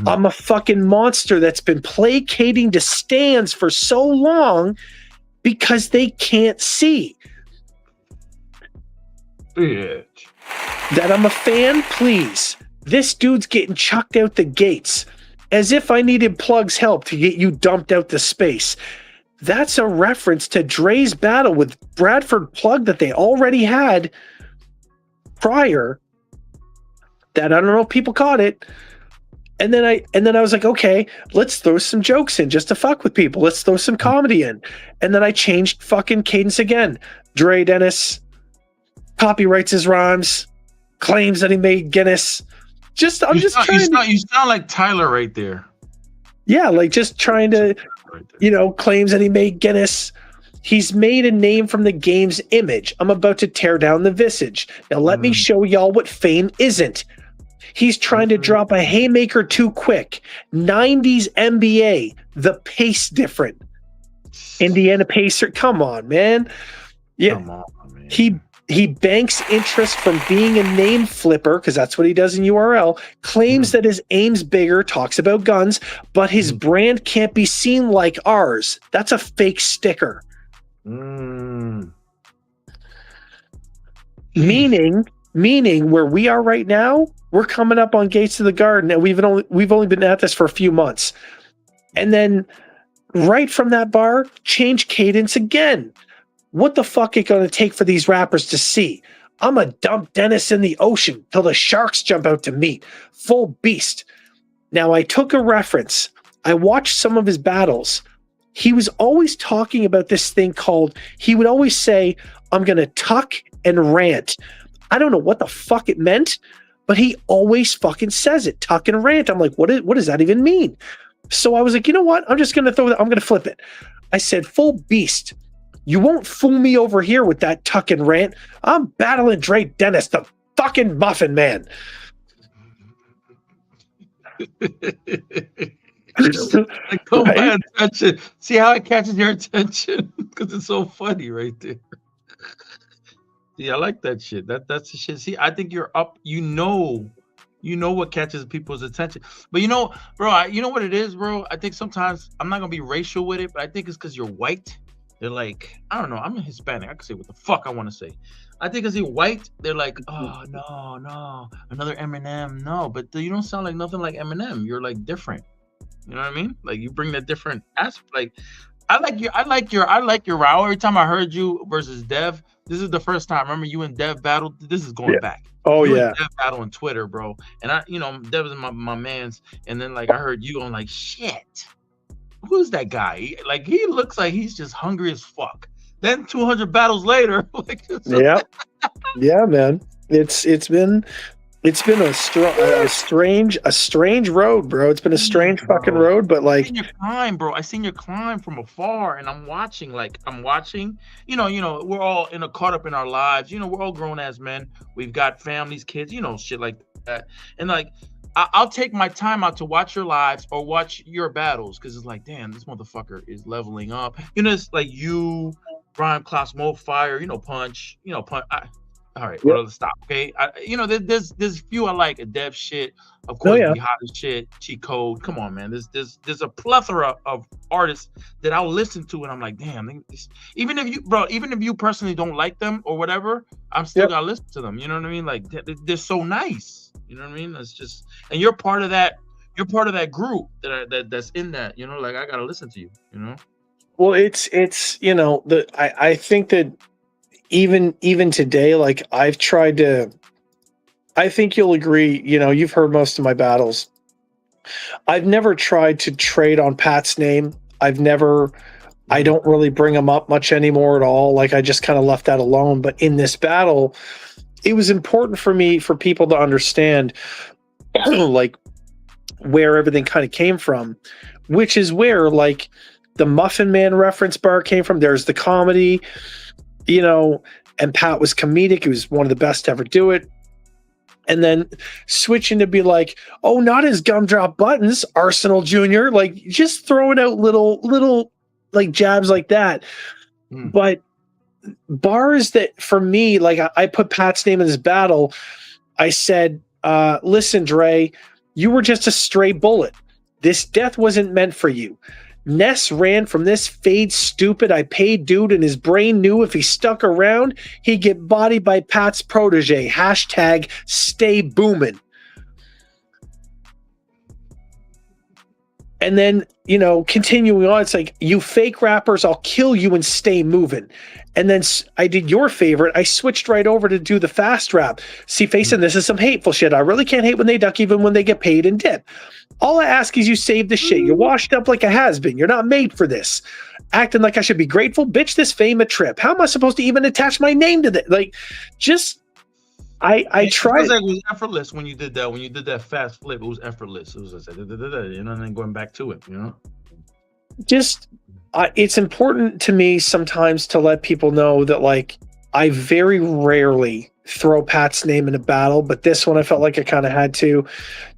Speaker 2: I'm a fucking monster that's been placating to stands for so long because they can't see.
Speaker 1: Bitch.
Speaker 2: That I'm a fan, please. This dude's getting chucked out the gates. As if I needed Plug's help to get you dumped out to space. That's a reference to Dre's battle with Bradford Plug that they already had prior. That I don't know if people caught it. And then I was like, okay, let's throw some jokes in just to fuck with people. Let's throw some comedy in. And then I changed fucking cadence again. Dre Dennis copyrights his rhymes, claims that he made Guinness. You
Speaker 1: sound like Tyler right there.
Speaker 2: Yeah, like just trying to, claims that he made Guinness. He's made a name from the game's image. I'm about to tear down the visage. Now let me show y'all what fame isn't. He's trying to drop a haymaker too quick. 90s NBA, the pace different. Indiana Pacer, come on, man. Yeah, come on, man. He banks interest from being a name flipper, because that's what he does in URL, claims that his aim's bigger, talks about guns, but his brand can't be seen like ours. That's a fake sticker. Meaning where we are right now, we're coming up on Gates of the Garden, and we've only been at this for a few months. And then right from that bar, change cadence again. What the fuck it going to take for these rappers to see? I'm a dump Dennis in the ocean till the sharks jump out to meet. Full beast. Now, I took a reference. I watched some of his battles. He was always talking about this thing called, he would always say, I'm going to tuck and rant. I don't know what the fuck it meant, but he always fucking says it, tuck and rant. I'm like, what does that even mean? So I was like, you know what? I'm just going to I'm going to flip it. I said, full beast. You won't fool me over here with that tuck and rant. I'm battling Dre Dennis, the fucking Muffin Man.
Speaker 1: Like, don't pay attention. See how it catches your attention? Because it's so funny right there. Yeah, I like that shit. That's the shit. See, I think you're up. You know what catches people's attention. But bro, you know what it is, bro? I think sometimes, I'm not going to be racial with it, but I think it's because you're white. They're like, I don't know, I'm a Hispanic. I can say what the fuck I want to say. I think because you're white, they're like, oh, no, another Eminem. No, but you don't sound like nothing like Eminem. You're like different. You know what I mean? Like you bring that different aspect. Like I like your row. Every time I heard you versus Dev, this is the first time. Remember you and Dev battled? This is going back.
Speaker 2: Oh,
Speaker 1: you
Speaker 2: yeah.
Speaker 1: and Dev battle on Twitter, bro. And Dev is my man's. And then like I heard you on like, shit. Who's that guy? Like he looks like he's just hungry as fuck. Then 200 battles later, like
Speaker 2: yeah, man. It's been It's been a strange road, bro. It's been a strange fucking road, but
Speaker 1: I
Speaker 2: like,
Speaker 1: seen your climb, bro. I seen your climb from afar, and I'm watching. We're all caught up in our lives. We're all grown as men. We've got families, kids, shit like that. And like, I'll take my time out to watch your lives or watch your battles because it's like, damn, this motherfucker is leveling up. It's like you, Brian Klaus, Mo Fire, Punch, Punch. All right,
Speaker 2: Yep.
Speaker 1: well, stop. Okay, there's few I like. A Dev shit, of
Speaker 2: Oh
Speaker 1: course.
Speaker 2: yeah,
Speaker 1: Be hot as shit. Cheat Code. Come on, man. There's a plethora of artists that I'll listen to, and I'm like, damn. Even if you personally don't like them or whatever, I'm still
Speaker 2: Yep.
Speaker 1: gotta listen to them. You know what I mean? Like they're so nice. You know what I mean? That's just, and you're part of that. You're part of that group that's in that. Like I gotta listen to you.
Speaker 2: well, it's I think that even today, like I've tried to. I think you'll agree. You've heard most of my battles. I've never tried to trade on Pat's name. I don't really bring him up much anymore at all. Like I just kind of left that alone. But in this battle, it was important for me for people to understand like where everything kind of came from, which is where like the Muffin Man reference bar came from. There's the comedy, and Pat was comedic. He was one of the best to ever do it. And then switching to be like, oh, not his Gumdrop Buttons, Arsenal Jr., like just throwing out little like jabs like that. But bars that for me, like I put Pat's name in this battle. I said, listen, Dre, you were just a stray bullet. This death wasn't meant for you. Ness ran from this fade stupid I paid dude, and his brain knew if he stuck around, he'd get bodied by Pat's protege. Hashtag stay booming. And then, continuing on, it's like, you fake rappers, I'll kill you and stay moving. And then I did your favorite. I switched right over to do the fast rap. See, Facing, this is some hateful shit. I really can't hate when they duck, even when they get paid and dip. All I ask is you save the shit. You're washed up like a has-been. You're not made for this. Acting like I should be grateful. Bitch, this fame a trip. How am I supposed to even attach my name to that? Like, just, I tried.
Speaker 1: It was effortless when you did that. When you did that fast flip, it was effortless. It was just, and then going back to it,
Speaker 2: Just, it's important to me sometimes to let people know that, like, I very rarely throw Pat's name in a battle, but this one I felt like I kind of had to,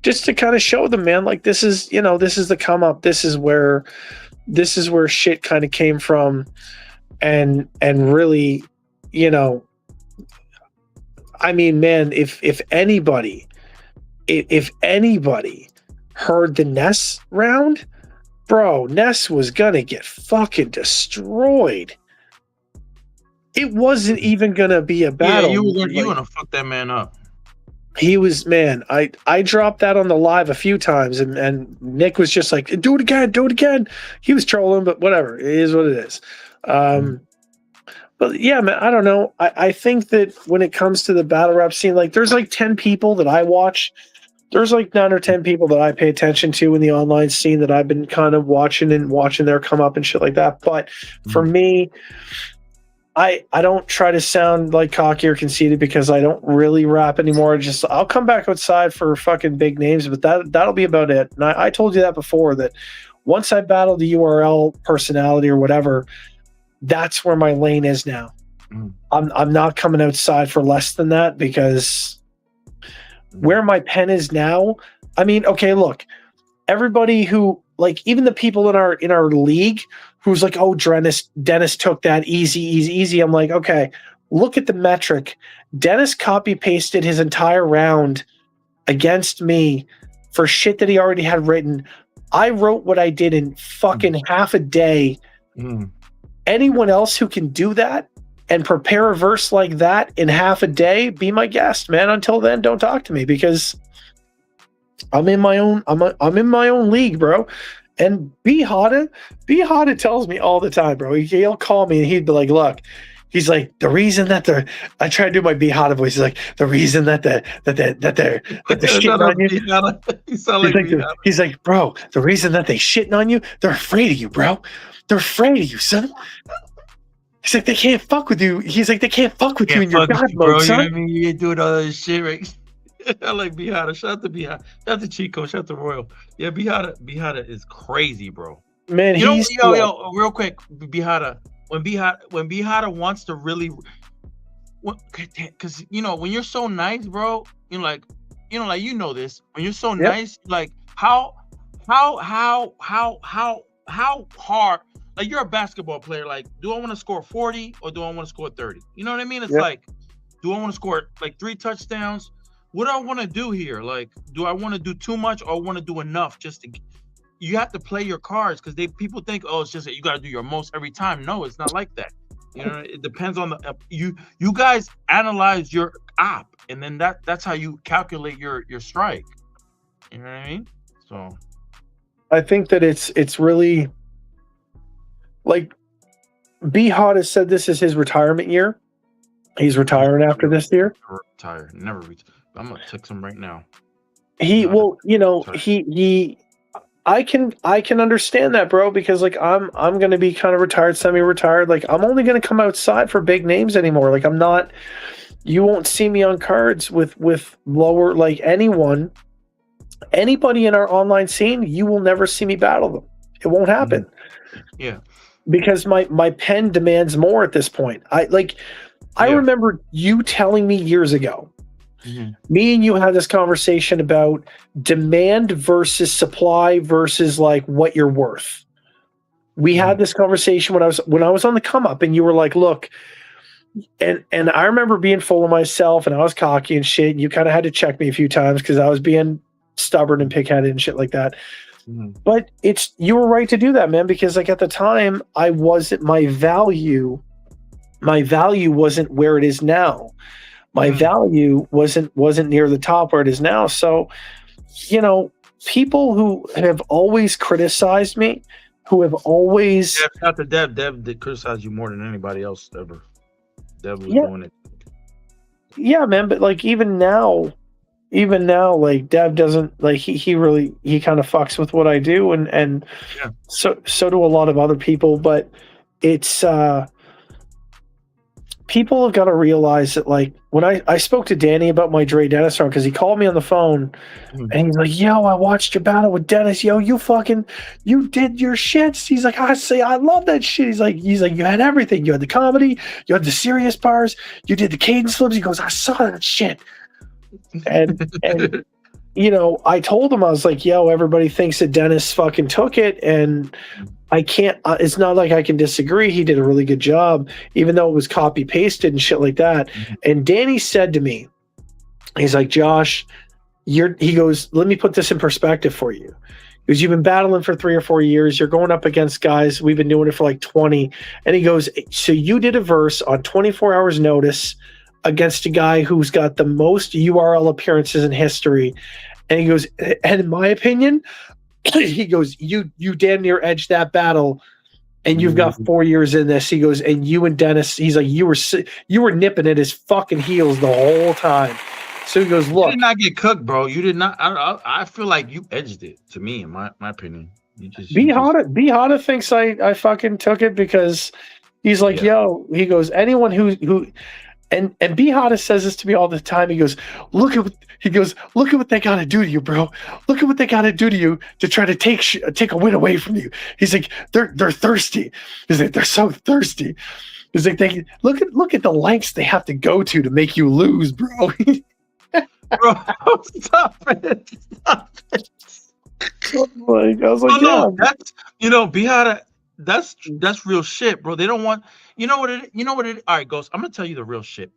Speaker 2: just to kind of show them, man, like this is the come up. This is where shit kind of came from, and really, I mean, man, if anybody heard the Ness round, bro, Ness was gonna get fucking destroyed. It wasn't even gonna be a battle.
Speaker 1: Yeah, you were gonna fuck that man up.
Speaker 2: He was, man. I dropped that on the live a few times, and Nick was just like, do it again. He was trolling, but whatever. It is what it is. But yeah, man, I don't know. I think that when it comes to the battle rap scene, like there's like 10 people that I watch. There's like 9 or 10 people that I pay attention to in the online scene that I've been kind of watching their come up and shit like that. But for me, I don't try to sound like cocky or conceited because I don't really rap anymore. I'll come back outside for fucking big names, but that'll be about it. And I told you that before, that once I battle the URL personality or whatever, that's where my lane is now. I'm not coming outside for less than that, because where my pen is now, I mean, okay, look, everybody who, like, even the people in our league who's like, oh, Dennis took that easy. I'm like, okay, look at the metric. Dennis copy pasted his entire round against me for shit that he already had written. I wrote what I did in fucking half a day. Anyone else who can do that and prepare a verse like that in half a day, be my guest, man. Until then, don't talk to me, because I'm in my own league, bro. And B Hotta tells me all the time, bro. He'll call me and he'd be like, look, he's like, the reason that I try to do my B Hotta voice. He's like, the reason that they're shitting on you. He's like, bro, the reason that they shitting on you, they're afraid of you, bro. They're afraid of you, son. He's like, they can't fuck with you. He's like, they can't fuck with you in your God mode, son.
Speaker 1: You ain't doing all that shit, right? I like Bihada. Shout out to Bihada. Shout out to Chico. Shout out to Royal. Yeah, Bihada is crazy, bro.
Speaker 2: Man,
Speaker 1: You know,
Speaker 2: he's
Speaker 1: real quick, Bihada. When Bihada wants to really, because when you're so nice, bro, like this. When you're so
Speaker 2: yep.
Speaker 1: nice, like how hard? Like you're a basketball player. Like, do I want to score 40 or do I want to score 30? You know what I mean? It's
Speaker 2: Yep.
Speaker 1: like, do I want to score like 3 touchdowns? What do I want to do here? Like, do I want to do too much or want to do enough just to? You have to play your cards because people think, oh, it's just that you got to do your most every time. No, it's not like that. It depends on the you guys analyze your op, and then that's how you calculate your strike. You know what I mean? So
Speaker 2: I think that it's really like B Hot has said this is his retirement year. He's retiring after this year.
Speaker 1: Retire, never retire. I'm gonna text him right now.
Speaker 2: He I can understand that, bro, because like I'm gonna be kind of retired, semi-retired. Like I'm only gonna come outside for big names anymore. Like I'm not. You won't see me on cards with lower like anybody in our online scene. You will never see me battle them. It won't happen.
Speaker 1: Yeah,
Speaker 2: because my pen demands more at this point. I remember you telling me years ago. Me and you had this conversation about demand versus supply versus like what you're worth. We had this conversation when I was on the come up, and you were like, look, and I remember being full of myself and I was cocky and shit. And you kind of had to check me a few times because I was being stubborn and pigheaded and shit like that. But you were right to do that, man, because like at the time I wasn't my value wasn't where it is now. My value wasn't near the top where it is now. So, people who have always criticized me, who have always
Speaker 1: shout to Dev. Dev did criticize you more than anybody else ever. Dev was doing it.
Speaker 2: Yeah, man, but like even now, like Dev doesn't like he kind of fucks with what I do, and so do a lot of other people. But it's people have got to realize that, like, when I spoke to Danny about my Dre Dennis run, because he called me on the phone and he's like, yo, I watched your battle with Dennis. Yo, you did your shits. He's like, I love that shit. He's like, you had everything. You had the comedy, you had the serious bars, you did the cadence flips. He goes, I saw that shit. And I told him, I was like, yo, everybody thinks that Dennis fucking took it, and I can't, it's not like I can disagree. He did a really good job, even though it was copy pasted and shit like that. And Danny said to me, he's like, Josh, he goes, let me put this in perspective for you. Because you've been battling for 3 or 4 years. You're going up against guys. We've been doing it for like 20. And he goes, so you did a verse on 24 hours notice against a guy who's got the most URL appearances in history. And he goes, and in my opinion, he goes, you damn near edged that battle, and you've got 4 years in this. He goes, and you and Dennis, he's like, you were nipping at his fucking heels the whole time. So he goes, look,
Speaker 1: you did not get cooked, bro. You did not. I feel like you edged it, to me, in my opinion.
Speaker 2: B Hada thinks I fucking took it because he's like, yo, he goes, anyone who and B Hada says this to me all the time. He goes, look at what they got to do to you, bro. Look at what they got to do to you to try to take a win away from you. He's like, they're thirsty. He's like, they're so thirsty. He's like, they look at the lengths they have to go to make you lose, bro.
Speaker 1: Bro, stop it.
Speaker 2: I was like,
Speaker 1: no, that's Bihada, that's real shit, bro. They don't want all right, Ghost, I'm gonna tell you the real shit.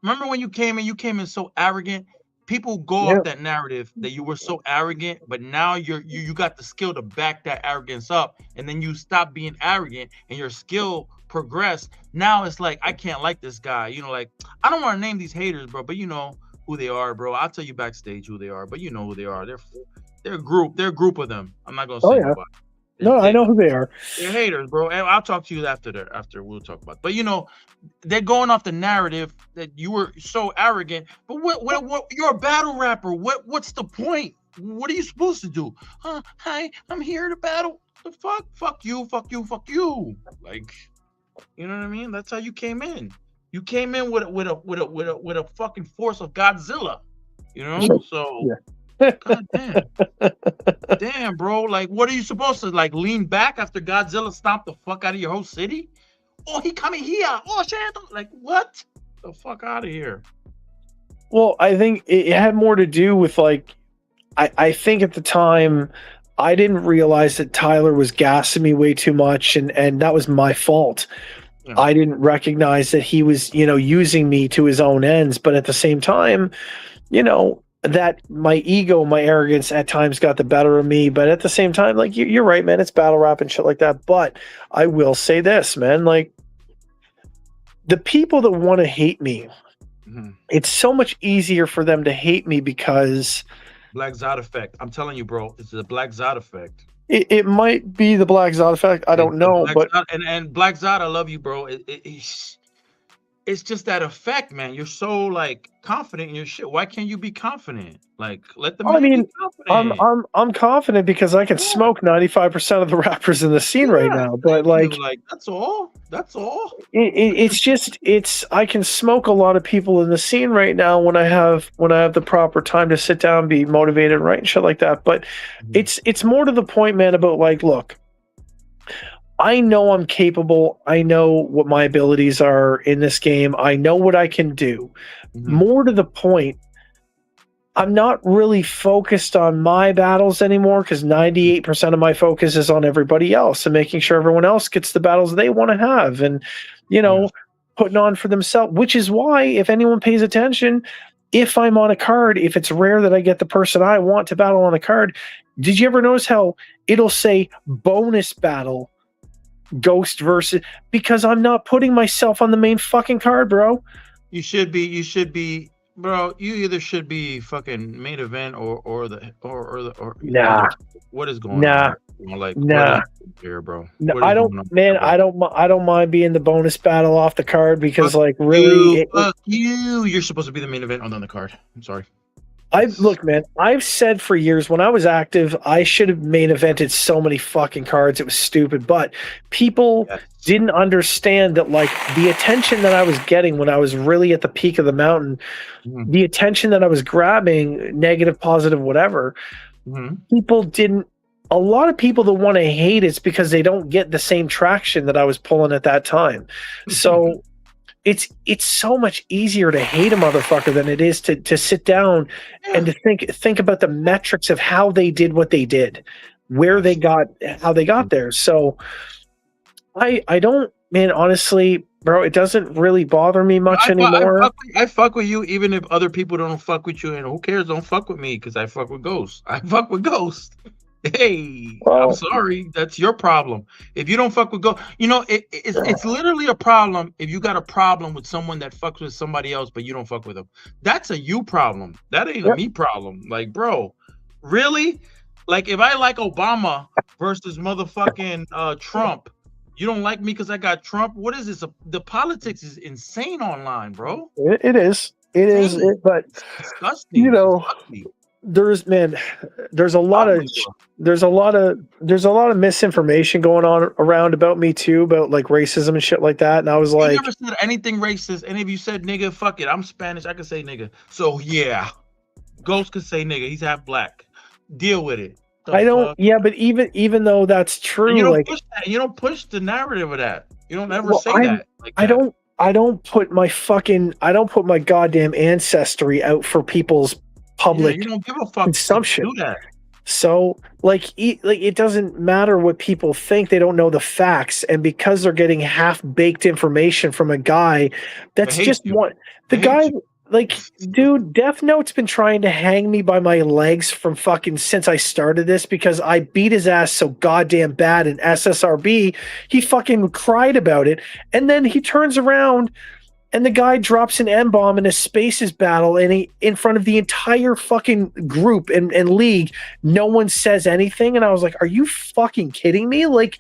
Speaker 1: Remember when you came in so arrogant? People go off that narrative that you were so arrogant, but now you got the skill to back that arrogance up, and then you stop being arrogant and your skill progress. Now it's like, I can't like this guy. Like, I don't want to name these haters, bro, but you know who they are, bro. I'll tell you backstage who they are, but you know who they are. They're a group of them. I'm not gonna say nobody.
Speaker 2: No, I know who they are.
Speaker 1: They're haters, bro. And I'll talk to you after we'll talk about it. But they're going off the narrative that you were so arrogant. But what you're a battle rapper. What's the point? What are you supposed to do? Hi, I'm here to battle. The fuck you. Like, you know what I mean? That's how you came in. You came in with a fucking force of Godzilla. You know, so
Speaker 2: Yeah.
Speaker 1: god damn, bro. Like, what are you supposed to like lean back after Godzilla stomped the fuck out of your whole city? Oh, he coming here. Oh shit! Like, what? The fuck out of here.
Speaker 2: Well, I think it had more to do with like, I think at the time I didn't realize that Tyler was gassing me way too much, and that was my fault.
Speaker 1: Yeah.
Speaker 2: I didn't recognize that he was, using me to his own ends, but at the same time, that my ego, my arrogance at times got the better of me. But at the same time, like you're right, man, it's battle rap and shit like that. But I will say this, man, like the people that want to hate me, it's so much easier for them to hate me because
Speaker 1: Black Zod effect. I'm telling you, bro, it's the Black Zod effect.
Speaker 2: it might be the Black Zod effect. I don't know, but
Speaker 1: Zod, and Black Zod, I love you, bro. It's just that effect, man. You're so like confident in your shit. Why can't you be confident? Like, let the man be confident.
Speaker 2: I'm confident because I can smoke 95% of the rappers in the scene right now. But like
Speaker 1: that's all. That's all.
Speaker 2: It's I can smoke a lot of people in the scene right now when I have the proper time to sit down, be motivated, right, and shit like that. But it's more to the point, man, about like, look, I know I'm capable. I know what my abilities are in this game. I know what I can do. More to the point, I'm not really focused on my battles anymore because 98% of my focus is on everybody else and making sure everyone else gets the battles they want to have and, putting on for themselves, which is why if anyone pays attention, if I'm on a card, if it's rare that I get the person I want to battle on a card, did you ever notice how it'll say bonus battle Ghost versus, because I'm not putting myself on the main fucking card, bro.
Speaker 1: You should be, bro. You either should be fucking main event or
Speaker 2: nah.
Speaker 1: What is going on? Like,
Speaker 2: nah,
Speaker 1: here, bro.
Speaker 2: No, I don't, man. I don't mind being the bonus battle off the card because, like, really,
Speaker 1: you're supposed to be the main event on the card. I'm sorry.
Speaker 2: Look, man, I've said for years when I was active, I should have main evented so many fucking cards. It was stupid, but people didn't understand that, like, the attention that I was getting when I was really at the peak of the mountain, the attention that I was grabbing, negative, positive, whatever, people didn't. A lot of people that want to hate it's because they don't get the same traction that I was pulling at that time. So it's so much easier to hate a motherfucker than it is to sit down and to think about the metrics of how they did what they did, where they got, how they got there. So I don't, man, honestly, bro, it doesn't really bother me much anymore.
Speaker 1: I fuck with you even if other people don't fuck with you, and who cares? Don't fuck with me because I fuck with Ghost. I fuck with Ghost. Hey, I'm sorry. That's your problem. If you don't fuck with Ghost, it's literally a problem if you got a problem with someone that fucks with somebody else, but you don't fuck with them. That's a you problem. That ain't a me problem. Like, bro, really? Like, if I like Obama versus motherfucking Trump, you don't like me because I got Trump? What is this? The politics is insane online, bro.
Speaker 2: It is. It is. But
Speaker 1: it's disgusting.
Speaker 2: There's a lot of misinformation going on around about me too, about like racism and shit like that. And I was like,
Speaker 1: you never said anything racist. Any of you said nigga, fuck it. I'm Spanish. I can say nigga. So yeah, Ghost could say nigga. He's half black. Deal with it.
Speaker 2: I don't. Fuck? Yeah, but even though that's true,
Speaker 1: and you don't
Speaker 2: like
Speaker 1: push that. You don't push the narrative of that. You don't ever say that. Like
Speaker 2: I don't put my goddamn ancestry out for people's public
Speaker 1: you don't give a fuck
Speaker 2: consumption.
Speaker 1: Do that.
Speaker 2: So like it doesn't matter what people think. They don't know the facts, and because they're getting half-baked information from a guy that's just one. The guy, like, dude, Death Note's been trying to hang me by my legs from fucking since I started this because I beat his ass so goddamn bad in SSRB. He fucking cried about it, and then he turns around. And the guy drops an M-bomb in a Spaces battle, and he in front of the entire fucking group and league, no one says anything. And I was like, "Are you fucking kidding me?" Like,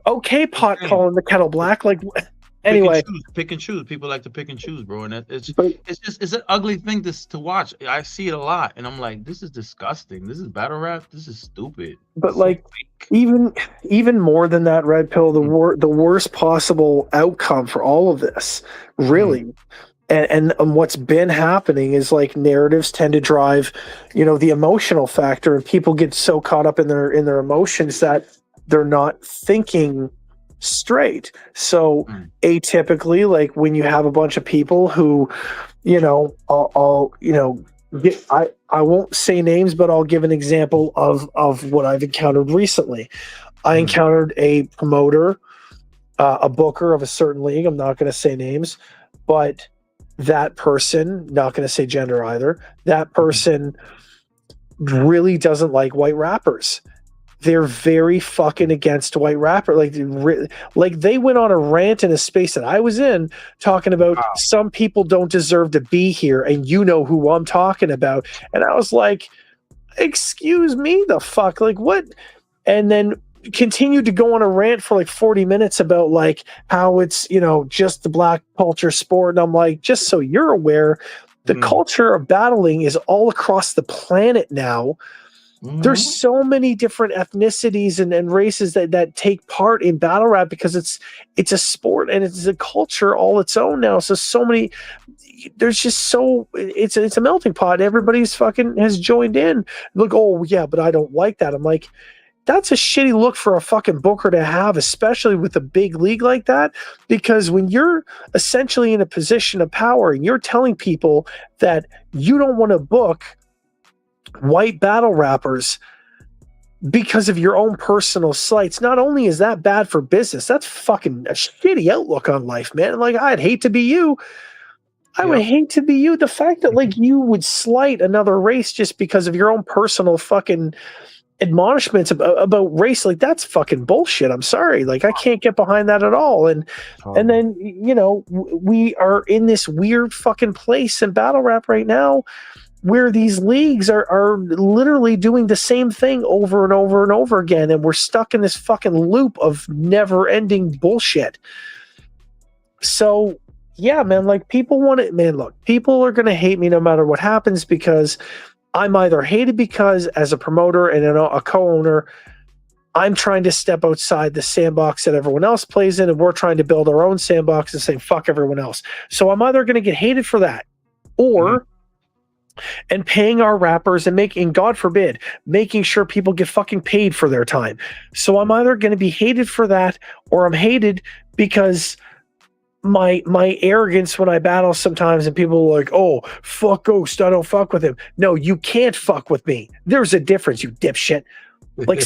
Speaker 2: okay, pot calling the kettle black. Like, anyway,
Speaker 1: pick and choose. People like to pick and choose, bro, and it's an ugly thing to watch. I see it a lot, and I'm like, this is disgusting. This is battle rap. This is stupid.
Speaker 2: But like, even more than that, Red Pill, the worst possible outcome for all of this, really, and what's been happening is like narratives tend to drive, the emotional factor, and people get so caught up in their emotions that they're not thinking straight. So atypically, like when you have a bunch of people who, I won't say names, but I'll give an example of what I've encountered recently. I encountered a promoter, a booker of a certain league. I'm not going to say names, but that person, not going to say gender either, that person really doesn't like white rappers. They're very fucking against white rapper. Like they went on a rant in a space that I was in, talking about some people don't deserve to be here, and you know who I'm talking about. And I was like, excuse me, the fuck, like what? And then continued to go on a rant for like 40 minutes about like how it's, just the black culture sport. And I'm like, just so you're aware, the culture of battling is all across the planet now. There's so many different ethnicities and races that take part in battle rap because it's a sport and it's a culture all its own now. So many, there's just it's a melting pot. Everybody's fucking has joined in. Look, oh yeah, but I don't like that. I'm like, that's a shitty look for a fucking booker to have, especially with a big league like that. Because when you're essentially in a position of power and you're telling people that you don't want to book white battle rappers because of your own personal slights, not only is that bad for business, that's fucking a shitty outlook on life, man. Like, I'd hate to be you. I would hate to be you. The fact that like you would slight another race just because of your own personal fucking admonishments about race, like that's fucking bullshit. I'm sorry, like I can't get behind that at all. And then we are in this weird fucking place in battle rap right now where these leagues are literally doing the same thing over and over and over again, and we're stuck in this fucking loop of never ending bullshit. So yeah, man, like people want it, man. Look, people are gonna hate me no matter what happens, because I'm either hated because as a promoter and a co-owner, I'm trying to step outside the sandbox that everyone else plays in, and we're trying to build our own sandbox and say, fuck everyone else. So I'm either going to get hated for that, or, and paying our rappers and making, God forbid, making sure people get fucking paid for their time. So I'm either going to be hated for that, or I'm hated because my arrogance when I battle sometimes, and people are like, oh, fuck Ghost, I don't fuck with him. No, you can't fuck with me. There's a difference, you dipshit. Like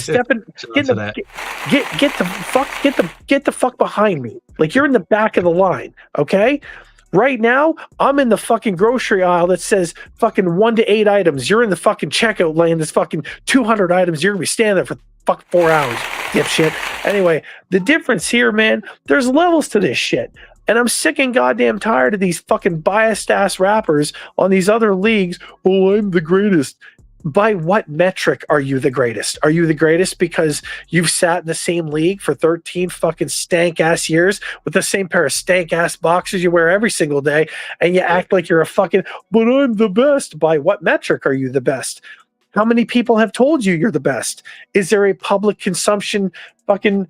Speaker 2: get the fuck behind me. Like you're in the back of the line, okay? Right now, I'm in the fucking grocery aisle that says fucking 1 to 8 items. You're in the fucking checkout lane that's fucking 200 items. You're gonna be standing there for fuck 4 hours, dipshit. Anyway, the difference here, man, there's levels to this shit. And I'm sick and goddamn tired of these fucking biased ass rappers on these other leagues. Oh, I'm the greatest. By what metric are you the greatest? Are you the greatest because you've sat in the same league for 13 fucking stank ass years with the same pair of stank ass boxers you wear every single day, and you act like you're a fucking, but I'm the best? By what metric are you the best? How many people have told you you're the best? Is there a public consumption fucking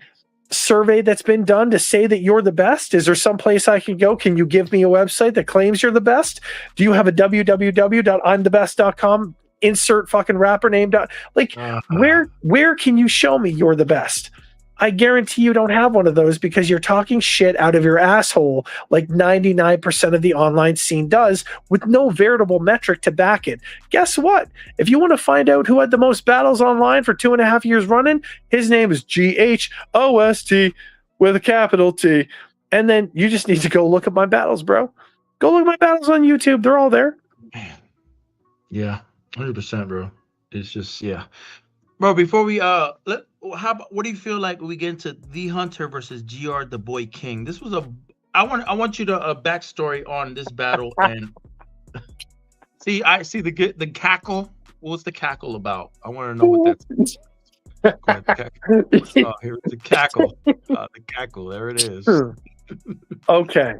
Speaker 2: survey that's been done to say that you're the best? Is there some place I can go? Can you give me a website that claims you're the best? Do you have a www.imthebest.com? Insert fucking rapper name. Like, where can you show me you're the best? I guarantee you don't have one of those, because you're talking shit out of your asshole like 99% of the online scene does, with no veritable metric to back it. Guess what? If you want to find out who had the most battles online for 2.5 years running, his name is GHOST with a capital T. And then you just need to go look at my battles, bro. Go look at my battles on YouTube. They're all there.
Speaker 1: Man. Yeah, 100%, bro. It's just, yeah. Bro, before we what do you feel like we get into The Hunter versus GR the Boy King? This was I want you to backstory on this battle. And I see the cackle. What's the cackle about? I want to know what that's. Here's the cackle. The cackle. There it is.
Speaker 2: Okay,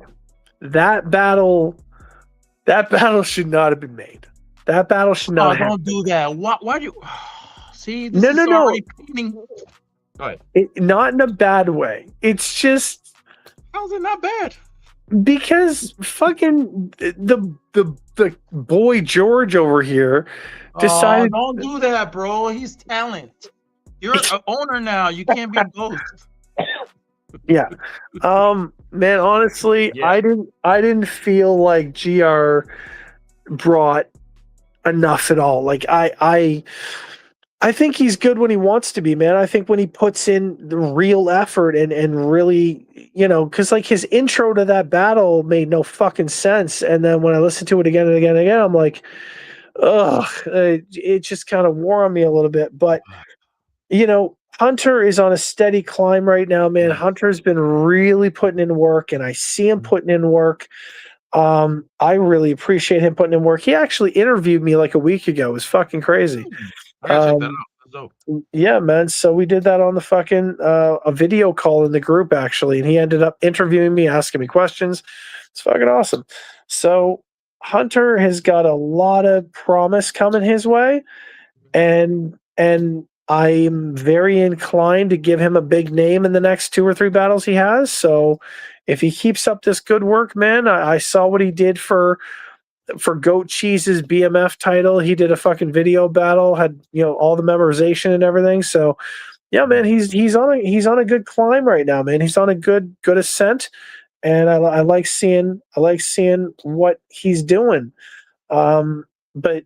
Speaker 2: that battle should not have been made. That battle should not.
Speaker 1: Don't do that. Why do you? See,
Speaker 2: no.
Speaker 1: Go ahead.
Speaker 2: Not in a bad way. It's just.
Speaker 1: How's it not bad?
Speaker 2: Because fucking the boy George over here
Speaker 1: Oh,
Speaker 2: decided.
Speaker 1: don't do that, bro. He's talent. You're an owner now. You can't be Ghost.
Speaker 2: Yeah. Man, honestly,
Speaker 1: Yeah.
Speaker 2: I didn't feel like GR brought enough at all. Like I think he's good when he wants to be, man. I think when he puts in the real effort and really, because like his intro to that battle made no fucking sense. And then when I listened to it again and again and again, I'm like, ugh, it just kind of wore on me a little bit. But Hunter is on a steady climb right now, man.
Speaker 1: Yes.
Speaker 2: Hunter's been really putting in work, and I see him putting in work. I really appreciate him putting in work. He actually interviewed me like a week ago. It was fucking crazy.
Speaker 1: I gotta check that out. That's dope.
Speaker 2: Yeah, man. So we did that on the fucking a video call in the group actually, and he ended up interviewing me, asking me questions. It's fucking awesome. So Hunter has got a lot of promise coming his way, and I'm very inclined to give him a big name in the next 2 or 3 battles he has. So if he keeps up this good work, man, I saw what he did for Goat Cheese's BMF title. He did a fucking video battle, had all the memorization and everything. So yeah, man, he's on a good climb right now, man. He's on a good ascent, and I like seeing what he's doing. But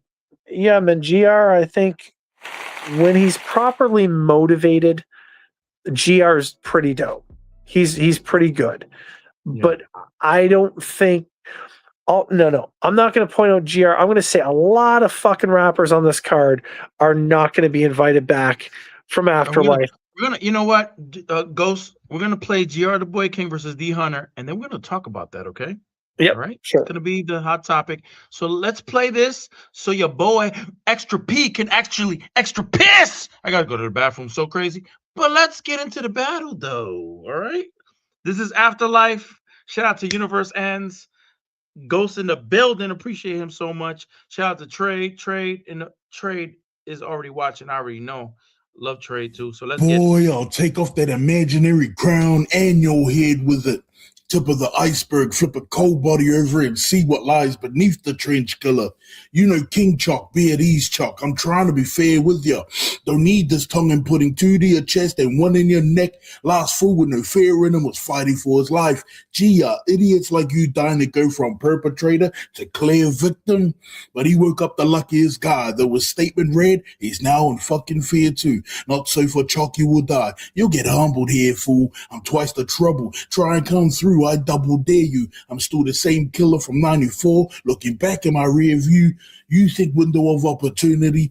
Speaker 2: yeah, man, GR, I think when he's properly motivated, GR's pretty dope. He's pretty good. Yeah. But I don't think no. I'm not going to point out GR. I'm going to say a lot of fucking rappers on this card are not going to be invited back from Afterlife.
Speaker 1: We're gonna, you know what, Ghost? We're gonna play GR the Boy King versus D Hunter, and then we're gonna talk about that, okay?
Speaker 2: Yeah,
Speaker 1: all right.
Speaker 2: Sure.
Speaker 1: It's gonna be the hot topic. So let's play this, so your boy Extra P can actually extra piss. I gotta go to the bathroom, so crazy. But let's get into the battle, though. All right. This is Afterlife. Shout out to Universe Ends. Ghost in the building. Appreciate him so much. Shout out to Trade. Trade is already watching. I already know. Love Trade too. So let's
Speaker 3: I'll take off that imaginary crown and your head with it. Tip of the iceberg, flip a cold body over it and see what lies beneath the trench killer. You know King Chalk, be at ease, Chalk. I'm trying to be fair with you. Don't need this tongue and putting 2 to your chest and 1 in your neck. Last fool with no fear in him was fighting for his life. Gee, idiots like you dying to go from perpetrator to clear victim. But he woke up the luckiest guy. Though his statement read, he's now in fucking fear too. Not so for Chalk, you will die. You'll get humbled here, fool. I'm twice the trouble. Try and come through. I double dare you. I'm still the same killer from 94. Looking back in my rear view, you think window of opportunity?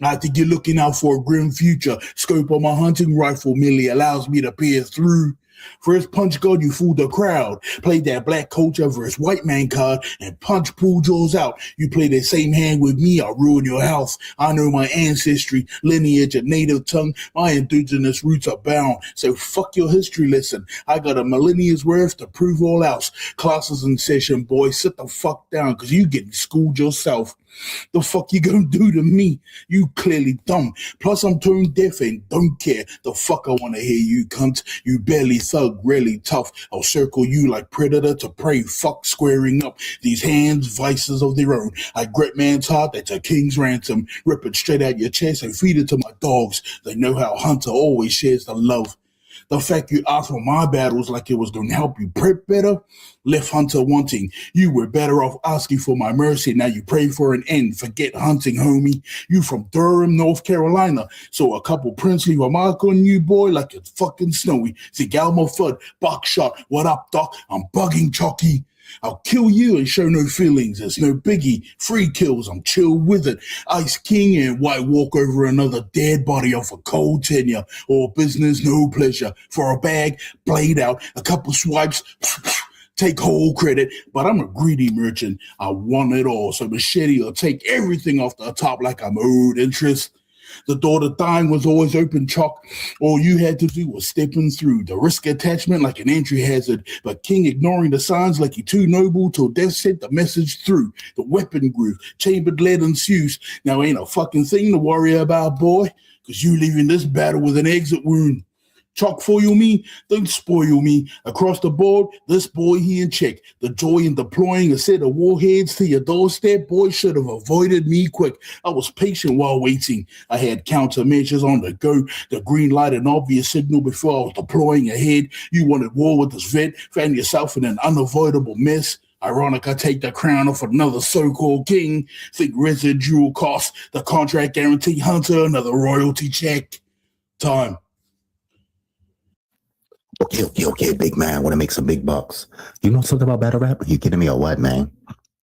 Speaker 3: I think you're looking out for a grim future. Scope on my hunting rifle merely allows me to peer through. First punch God, you fooled the crowd. Played that black coach over his white man card and punch pulled yours out. You play that same hand with me, I'll ruin your house. I know my ancestry, lineage, and native tongue. My indigenous roots are bound. So fuck your history lesson. I got a millennia's worth to prove all else. Classes in session, boy. Sit the fuck down, cause you getting schooled yourself. The fuck you gonna do to me? You clearly dumb. Plus I'm tone deaf and don't care. The fuck I wanna hear you, cunt. You barely thug, really tough. I'll circle you like predator to prey. Fuck squaring up. These hands, vices of their own. I grip man's heart, that's a king's ransom. Rip it straight out your chest and feed it to my dogs. They know how Hunter always shares the love. The fact you asked for my battles like it was going to help you prep better left Hunter wanting. You were better off asking for my mercy. Now you pray for an end. Forget hunting, homie. You from Durham, North Carolina. So a couple prints leave a mark on you, boy, like it's fucking snowy. See, Galmo Fudd, Buckshot, what up, Doc? I'm bugging Chalky. I'll kill you and show no feelings. It's no biggie. Free kills, I'm chill with it. Ice King and White walk over another dead body off a cold tenure. All business, no pleasure. For a bag, blade out, a couple swipes, take whole credit. But I'm a greedy merchant. I want it all. So Machete will take everything off the top like I'm owed interest. The door to dying was always open, Chalk. All you had to do was stepping through. The risk attachment like an entry hazard. But King ignoring the signs like he too noble till death sent the message through. The weapon groove, chambered lead ensues. Now ain't a fucking thing to worry about, boy. Cause you leaving this battle with an exit wound. Chalk foil me, don't spoil me. Across the board, this boy he in check. The joy in deploying a set of warheads to your doorstep, boy should have avoided me quick. I was patient while waiting. I had countermeasures on the go. The green light an obvious signal before I was deploying ahead. You wanted war with this vet, found yourself in an unavoidable mess. Ironic, I take the crown off another so-called king. Think residual cost, the contract guarantee hunter, another royalty check. Time.
Speaker 4: Okay, big man. Want to make some big bucks. You know something about battle rap? You kidding me or what, man?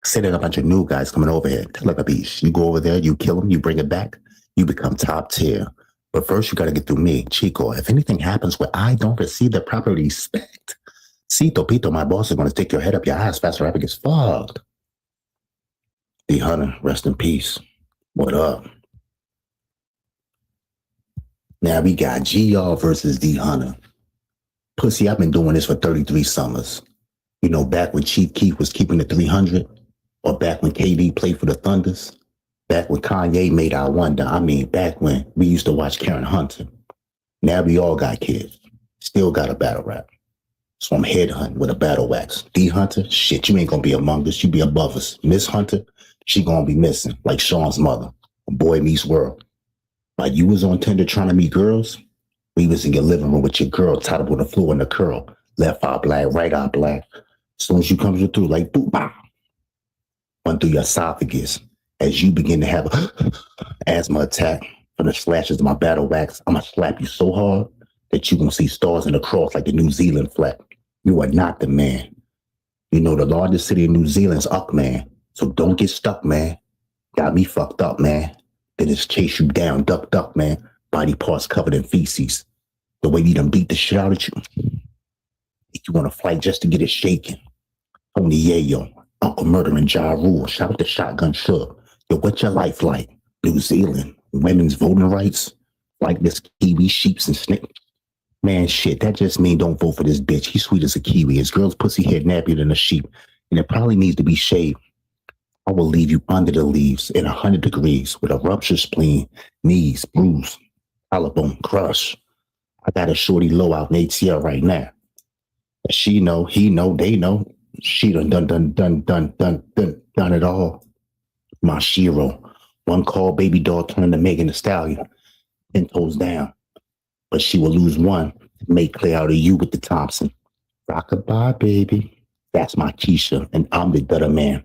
Speaker 4: Say there's a bunch of new guys coming over here. Telepathy. You go over there, you kill them, you bring it back, you become top tier. But first, you got to get through me, Chico. If anything happens where I don't receive the proper respect, Cito Pito, my boss, is going to stick your head up your ass faster rapper gets fucked. D Hunter, rest in peace. What up? Now we got GR versus D Hunter. Pussy, I've been doing this for 33 summers. You know, back when Chief Keef was keeping the 300, or back when KD played for the Thunders, back when Kanye made I Wonder. I mean, back when we used to watch Karen Hunter. Now we all got kids. Still got a battle rap. So I'm headhunting with a battle wax. D Hunter, shit, you ain't gonna be among us. You be above us. Miss Hunter, she gonna be missing, like Sean's mother. Boy Meets World. While you was on Tinder trying to meet girls, we was in your living room with your girl tied up on the floor in the curl. Left eye black, right eye black. As soon as you come through, like boop, bow. Run through your esophagus. As you begin to have a asthma attack from the slashes of my battle wax, I'm gonna slap you so hard that you gonna see stars in the cross like the New Zealand flag. You are not the man. You know the largest city in New Zealand is Auckland. So don't get stuck, man. Got me fucked up, man. Then it's chase you down, duck, man. Body parts covered in feces. The way we done beat the shit out of you. If you want to fight just to get it shaken. Tony Yayo, Uncle Murder and Ja Rule. Shout out to Shotgun Shook. Yo, what's your life like? New Zealand, women's voting rights? Like this Kiwi sheeps and snakes? Man, shit, that just mean don't vote for this bitch. He's sweet as a kiwi. His girl's pussy head nappier than a sheep. And it probably needs to be shaved. I will leave you under the leaves in 100 degrees with a ruptured spleen, knees, bruised, collarbone, crush. I got a shorty low out in ATL right now. She know, he know, they know. She done it all. My Shiro. One call, baby doll turned to Megan Thee Stallion. 10 toes down. But she will lose one. Make clear out of you with the Thompson. Rockabye, baby. That's my Keisha, and I'm the Dutter man.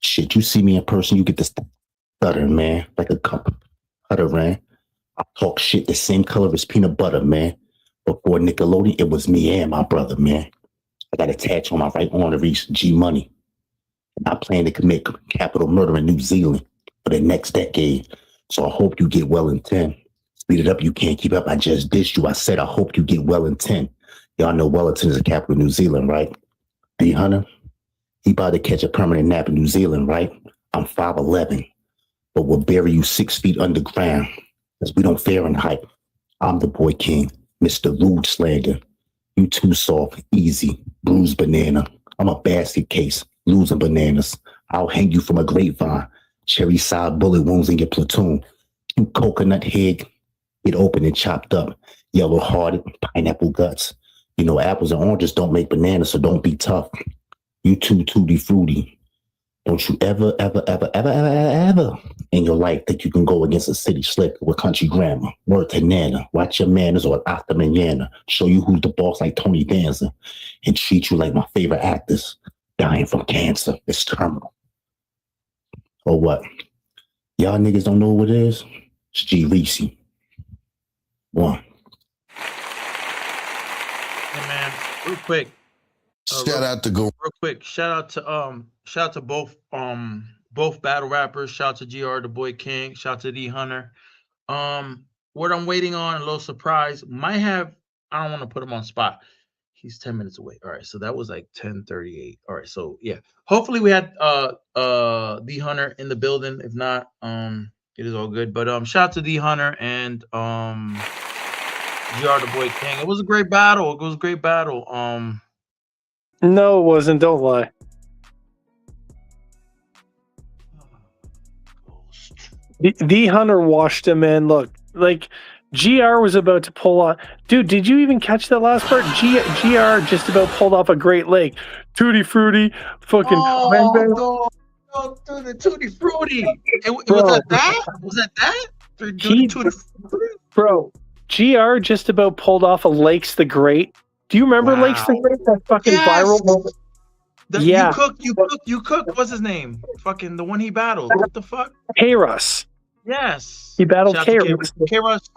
Speaker 4: Shit, you see me in person, you get this stutter, man. Like a cup of butter, man. I talk shit the same color as peanut butter, man. Before Nickelodeon, it was me and my brother, man. I got a tattoo on my right arm to reach G Money. And I plan to commit capital murder in New Zealand for the next decade. So I hope you get well in 10. Speed it up, you can't keep up. I just dissed you. I said I hope you get well in 10. Y'all know Wellington is the capital of New Zealand, right? D Hunter, he about to catch a permanent nap in New Zealand, right? I'm 5'11", but we'll bury you 6 feet underground because we don't fear in height. I'm the boy king, Mr. Rude Slander. You too soft, easy, bruised banana. I'm a basket case, losing bananas. I'll hang you from a grapevine. Cherry side bullet wounds in your platoon. You coconut head, get open and chopped up. Yellow hearted, pineapple guts. You know, apples and oranges don't make bananas, so don't be tough. You too tutti fruity. Don't you ever in your life think you can go against a city slick with country grammar. Word to Nana. Watch your manners or after manana. Show you who's the boss like Tony Danza. And treat you like my favorite actors. Dying from cancer. It's terminal. Or what? Y'all niggas don't know what it is? It's G Reese. One.
Speaker 1: Hey man, real quick.
Speaker 5: Shout out to go.
Speaker 1: Real quick, shout out to both battle rappers. Shout out to GR the Boy King. Shout out to D Hunter. What I'm waiting on, a little surprise, might have. I don't want to put him on spot. He's 10 minutes away. All right, so that was like 10:38. All right, so yeah, hopefully we had D Hunter in the building. If not, it is all good. But shout out to D Hunter and GR the Boy King. It was a great battle. It was a great battle.
Speaker 2: No, it wasn't. Don't lie. The Hunter washed him in. Look, like GR was about to pull on. Dude, did you even catch that last part? GR just about pulled off a Great Lake. Tutti Frutti, fucking.
Speaker 1: Oh, no, dude, the Tutti Frutti. Was that that? Tutti Frutti?
Speaker 2: Bro, GR just about pulled off a Lakes the Great. Do you remember
Speaker 1: Wow.
Speaker 2: Lakes the Great? That fucking viral moment. Yeah.
Speaker 1: You cook. What's his name? Fucking the one he battled. What the fuck?
Speaker 2: K-Russ.
Speaker 1: Yes.
Speaker 2: He battled
Speaker 1: Shout out to
Speaker 2: K-Russ.
Speaker 1: K-Russ,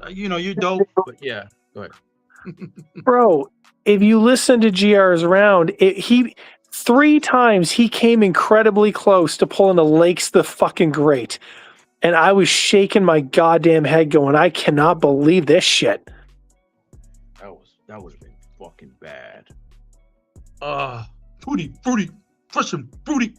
Speaker 1: you're dope, but yeah, go ahead.
Speaker 2: Bro, if you listen to GR's round, he 3 times he came incredibly close to pulling a Lakes the fucking Great. And I was shaking my goddamn head going, I cannot believe this shit.
Speaker 1: That was really fucking bad. Tutti Frutti, fresh and fruity.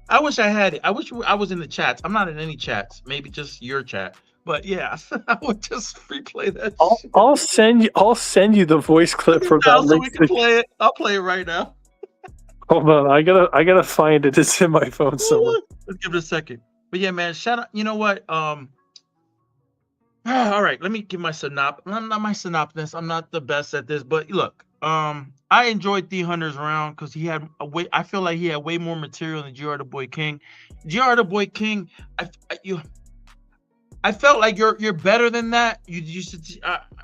Speaker 1: I wish I had it. I wish I was in the chats. I'm not in any chats. Maybe just your chat. But yeah, I would just replay that.
Speaker 2: I'll send you the voice clip from that.
Speaker 1: So we can play it. I'll play it right now.
Speaker 2: Hold on, I gotta find it. It's in my phone somewhere.
Speaker 1: Let's give it a second. But yeah, man, shout out. You know what? All right, let me give my synopsis. I'm not my synopsis. I'm not the best at this, but look, I enjoyed The Hunter's round because he had I feel like he had way more material than GR the Boy King. GR the Boy King, I felt like you're better than that. You should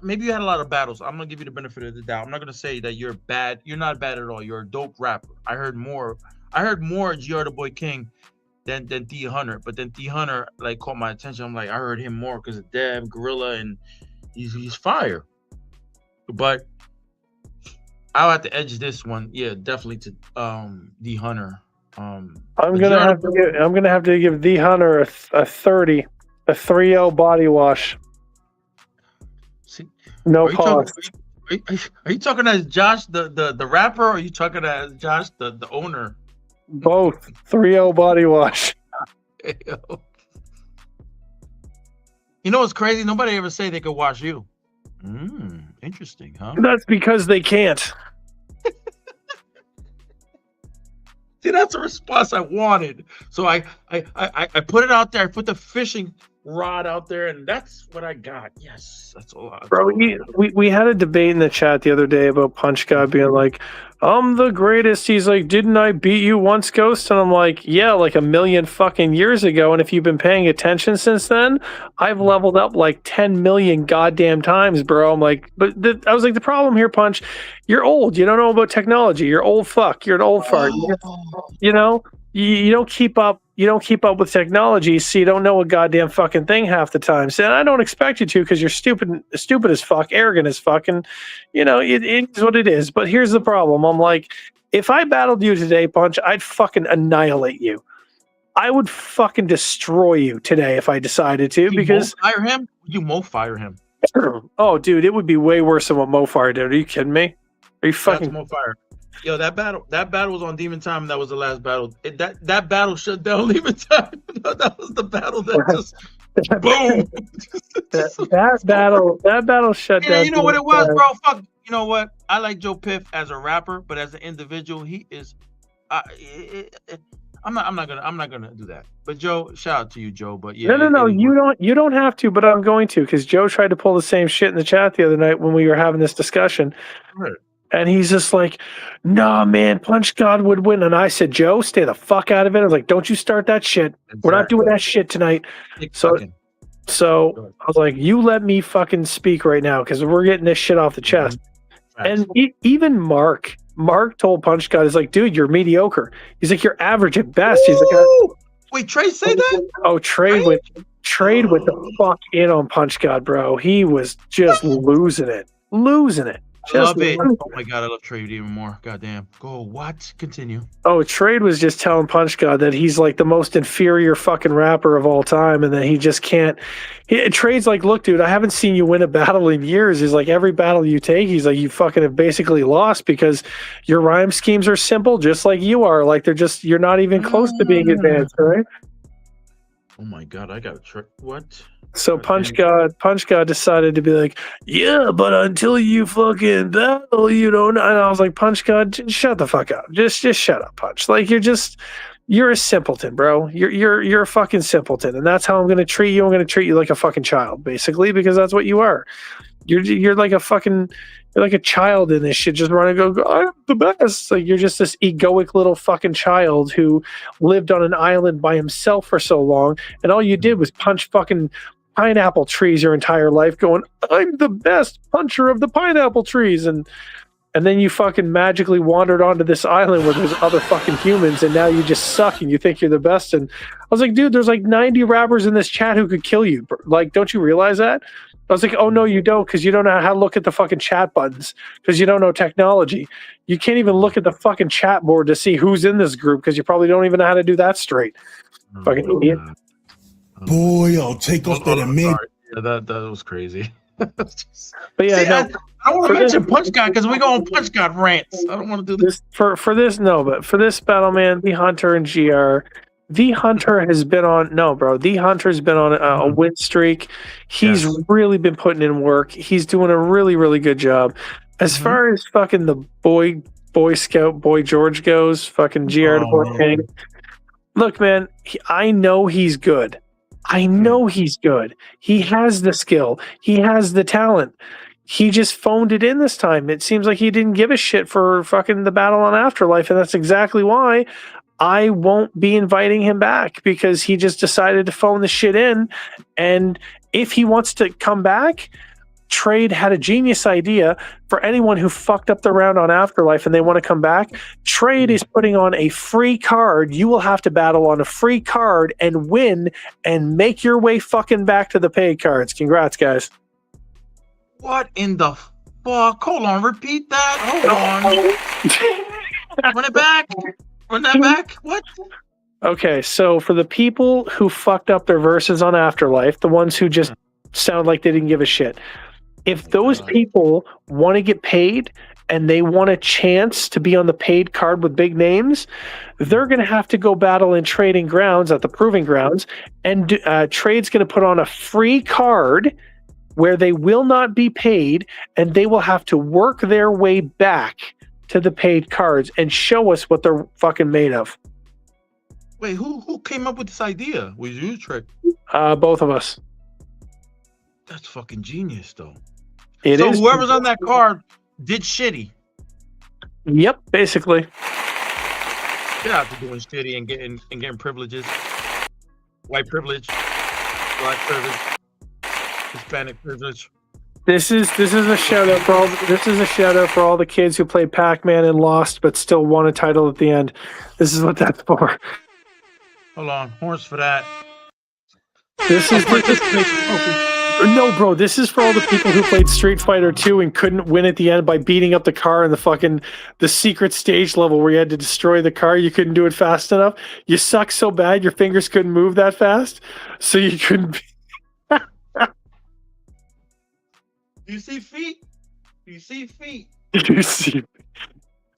Speaker 1: maybe you had a lot of battles. I'm gonna give you the benefit of the doubt. I'm not gonna say that you're bad. You're not bad at all. You're a dope rapper. I heard more GR the Boy King than D Hunter, but then D Hunter like caught my attention. I'm like, I heard him more because of Dev, Gorilla, and he's fire. But I'll have to edge this one, yeah, definitely to D Hunter. I'm
Speaker 2: gonna have to give D Hunter a 30, a 3.0 body wash.
Speaker 1: See,
Speaker 2: no cost.
Speaker 1: Are you talking as Josh the rapper, or are you talking as Josh the owner?
Speaker 2: Both 3.0 body wash.
Speaker 1: You know what's crazy? Nobody ever say they could wash you. Interesting, huh?
Speaker 2: That's because they can't.
Speaker 1: See, that's a response I wanted. So I put it out there. I put the fishing rod out there, and that's what I got. Yes, that's all.
Speaker 2: Bro, we had a debate in the chat the other day about Punch God being like, I'm the greatest. He's like, didn't I beat you once, Ghost? And I'm like, yeah, like a million fucking years ago. And if you've been paying attention since then, I've leveled up like 10 million goddamn times, bro. I'm like, but I was like, the problem here, Punch, you're old. You don't know about technology. You're old fuck. You're an old fart. You know, you don't keep up. You don't keep up with technology, so you don't know a goddamn fucking thing half the time. So I don't expect you to, because you're stupid as fuck, arrogant as fuck, and you know it is what it is. But here's the problem: I'm like, if I battled you today, Punch, I'd fucking annihilate you. I would fucking destroy you today if I decided to. Because
Speaker 1: fire him? You fire him?
Speaker 2: Oh, dude, it would be way worse than what Mofire did. Are you kidding me? Are you fucking
Speaker 1: Mofire? Yo, that battle was on Demon Time. That was the last battle. That battle shut down Demon Time. That was the battle that just boom.
Speaker 2: that battle shut down.
Speaker 1: You know what it was, bro? Fuck. You know what? I like Joe Piff as a rapper, but as an individual, he is. I'm not gonna do that. But Joe, shout out to you, Joe. But yeah,
Speaker 2: no. You don't have to, but I'm going to, because Joe tried to pull the same shit in the chat the other night when we were having this discussion.
Speaker 1: Right.
Speaker 2: And he's just like, nah, man, Punch God would win. And I said, Joe, stay the fuck out of it. I was like, don't you start that shit. Exactly. We're not doing that shit tonight. So I was like, you let me fucking speak right now, because we're getting this shit off the chest. And even Mark told Punch God, he's like, dude, you're mediocre. He's like, you're average at best. He's like,
Speaker 1: wait, Trey say that?
Speaker 2: Oh, Trade with the fuck in on Punch God, bro. He was just losing it.
Speaker 1: I love it. Oh my god, I love Trade even more. Goddamn. Go, what? Continue.
Speaker 2: Oh, Trade was just telling Punch God that he's like the most inferior fucking rapper of all time, and that he just can't. Trade's like, look, dude, I haven't seen you win a battle in years. He's like, every battle you take, he's like, you fucking have basically lost, because your rhyme schemes are simple, just like you are. Like, you're not even close to being advanced, right?
Speaker 1: Oh my god, I got a trick. What?
Speaker 2: So Punch God decided to be like, yeah, but until you fucking battle, you don't. And I was like, Punch God, shut the fuck up. Just shut up, Punch. Like, you're just You're a simpleton, bro. You're a fucking simpleton, and that's how I'm gonna treat you. I'm gonna treat you like a fucking child, basically, because that's what you are. You're like a fucking you're like a child in this shit. Just running, go. I'm the best. Like you're just this egoic little fucking child who lived on an island by himself for so long, and all you did was punch fucking pineapple trees your entire life, going, I'm the best puncher of the pineapple trees, and then you fucking magically wandered onto this island where there's other fucking humans, and now you just suck and you think you're the best. And I was like, dude, there's like 90 rappers in this chat who could kill you. Like, don't you realize that? I was like, oh no, you don't, because you don't know how to look at the fucking chat buttons, because you don't know technology. You can't even look at the fucking chat board to see who's in this group, because you probably don't even know how to do that straight. Fucking idiot.
Speaker 3: Boy, I'll take off that image.
Speaker 1: Yeah, that was crazy.
Speaker 2: But yeah,
Speaker 1: See,
Speaker 2: no,
Speaker 1: I want to mention Punch God because we go on Punch God rants. I don't want to do this.
Speaker 2: For this, no, but for this battle, man, the Hunter and GR, the Hunter has been on. No, bro, the Hunter's been on a win streak. He's really been putting in work. He's doing a really, really good job. As far as fucking the Boy Scout Boy George goes, fucking GR the Boy King. Look, man, I know he's good. I know he's good. He has the skill. He has the talent. He just phoned it in this time. It seems like he didn't give a shit for fucking the battle on Afterlife, and that's exactly why I won't be inviting him back, because he just decided to phone the shit in. And if he wants to come back, Trade had a genius idea for anyone who fucked up the round on Afterlife and they want to come back. Trade is putting on a free card. You will have to battle on a free card and win and make your way fucking back to the paid cards. Congrats, guys.
Speaker 1: What in the fuck? Hold on, repeat that. Hold on. Run it back. Run that back. What?
Speaker 2: Okay, so for the people who fucked up their verses on Afterlife, the ones who just sound like they didn't give a shit, if those people want to get paid and they want a chance to be on the paid card with big names, they're going to have to go battle in Trading Grounds at the Proving Grounds, and Trade's going to put on a free card where they will not be paid, and they will have to work their way back to the paid cards and show us what they're fucking made of.
Speaker 1: Wait, who came up with this idea? Was you, Trick?
Speaker 2: Both of us.
Speaker 1: That's fucking genius, though.
Speaker 2: It
Speaker 1: so
Speaker 2: is.
Speaker 1: Whoever's on that card did shitty.
Speaker 2: Yep, basically.
Speaker 1: Get out to doing shitty and getting privileges. White privilege, black privilege, Hispanic privilege.
Speaker 2: This is a shout out for all the kids who played Pac-Man and lost but still won a title at the end. This is what that's for.
Speaker 1: Hold on, horns for that.
Speaker 2: This is no, bro. This is for all the people who played Street Fighter 2 and couldn't win at the end by beating up the car in the secret stage level where you had to destroy the car. You couldn't do it fast enough. You suck so bad your fingers couldn't move that fast, so you couldn't.
Speaker 1: Do you see feet? Do you see feet?
Speaker 2: You see?
Speaker 1: Do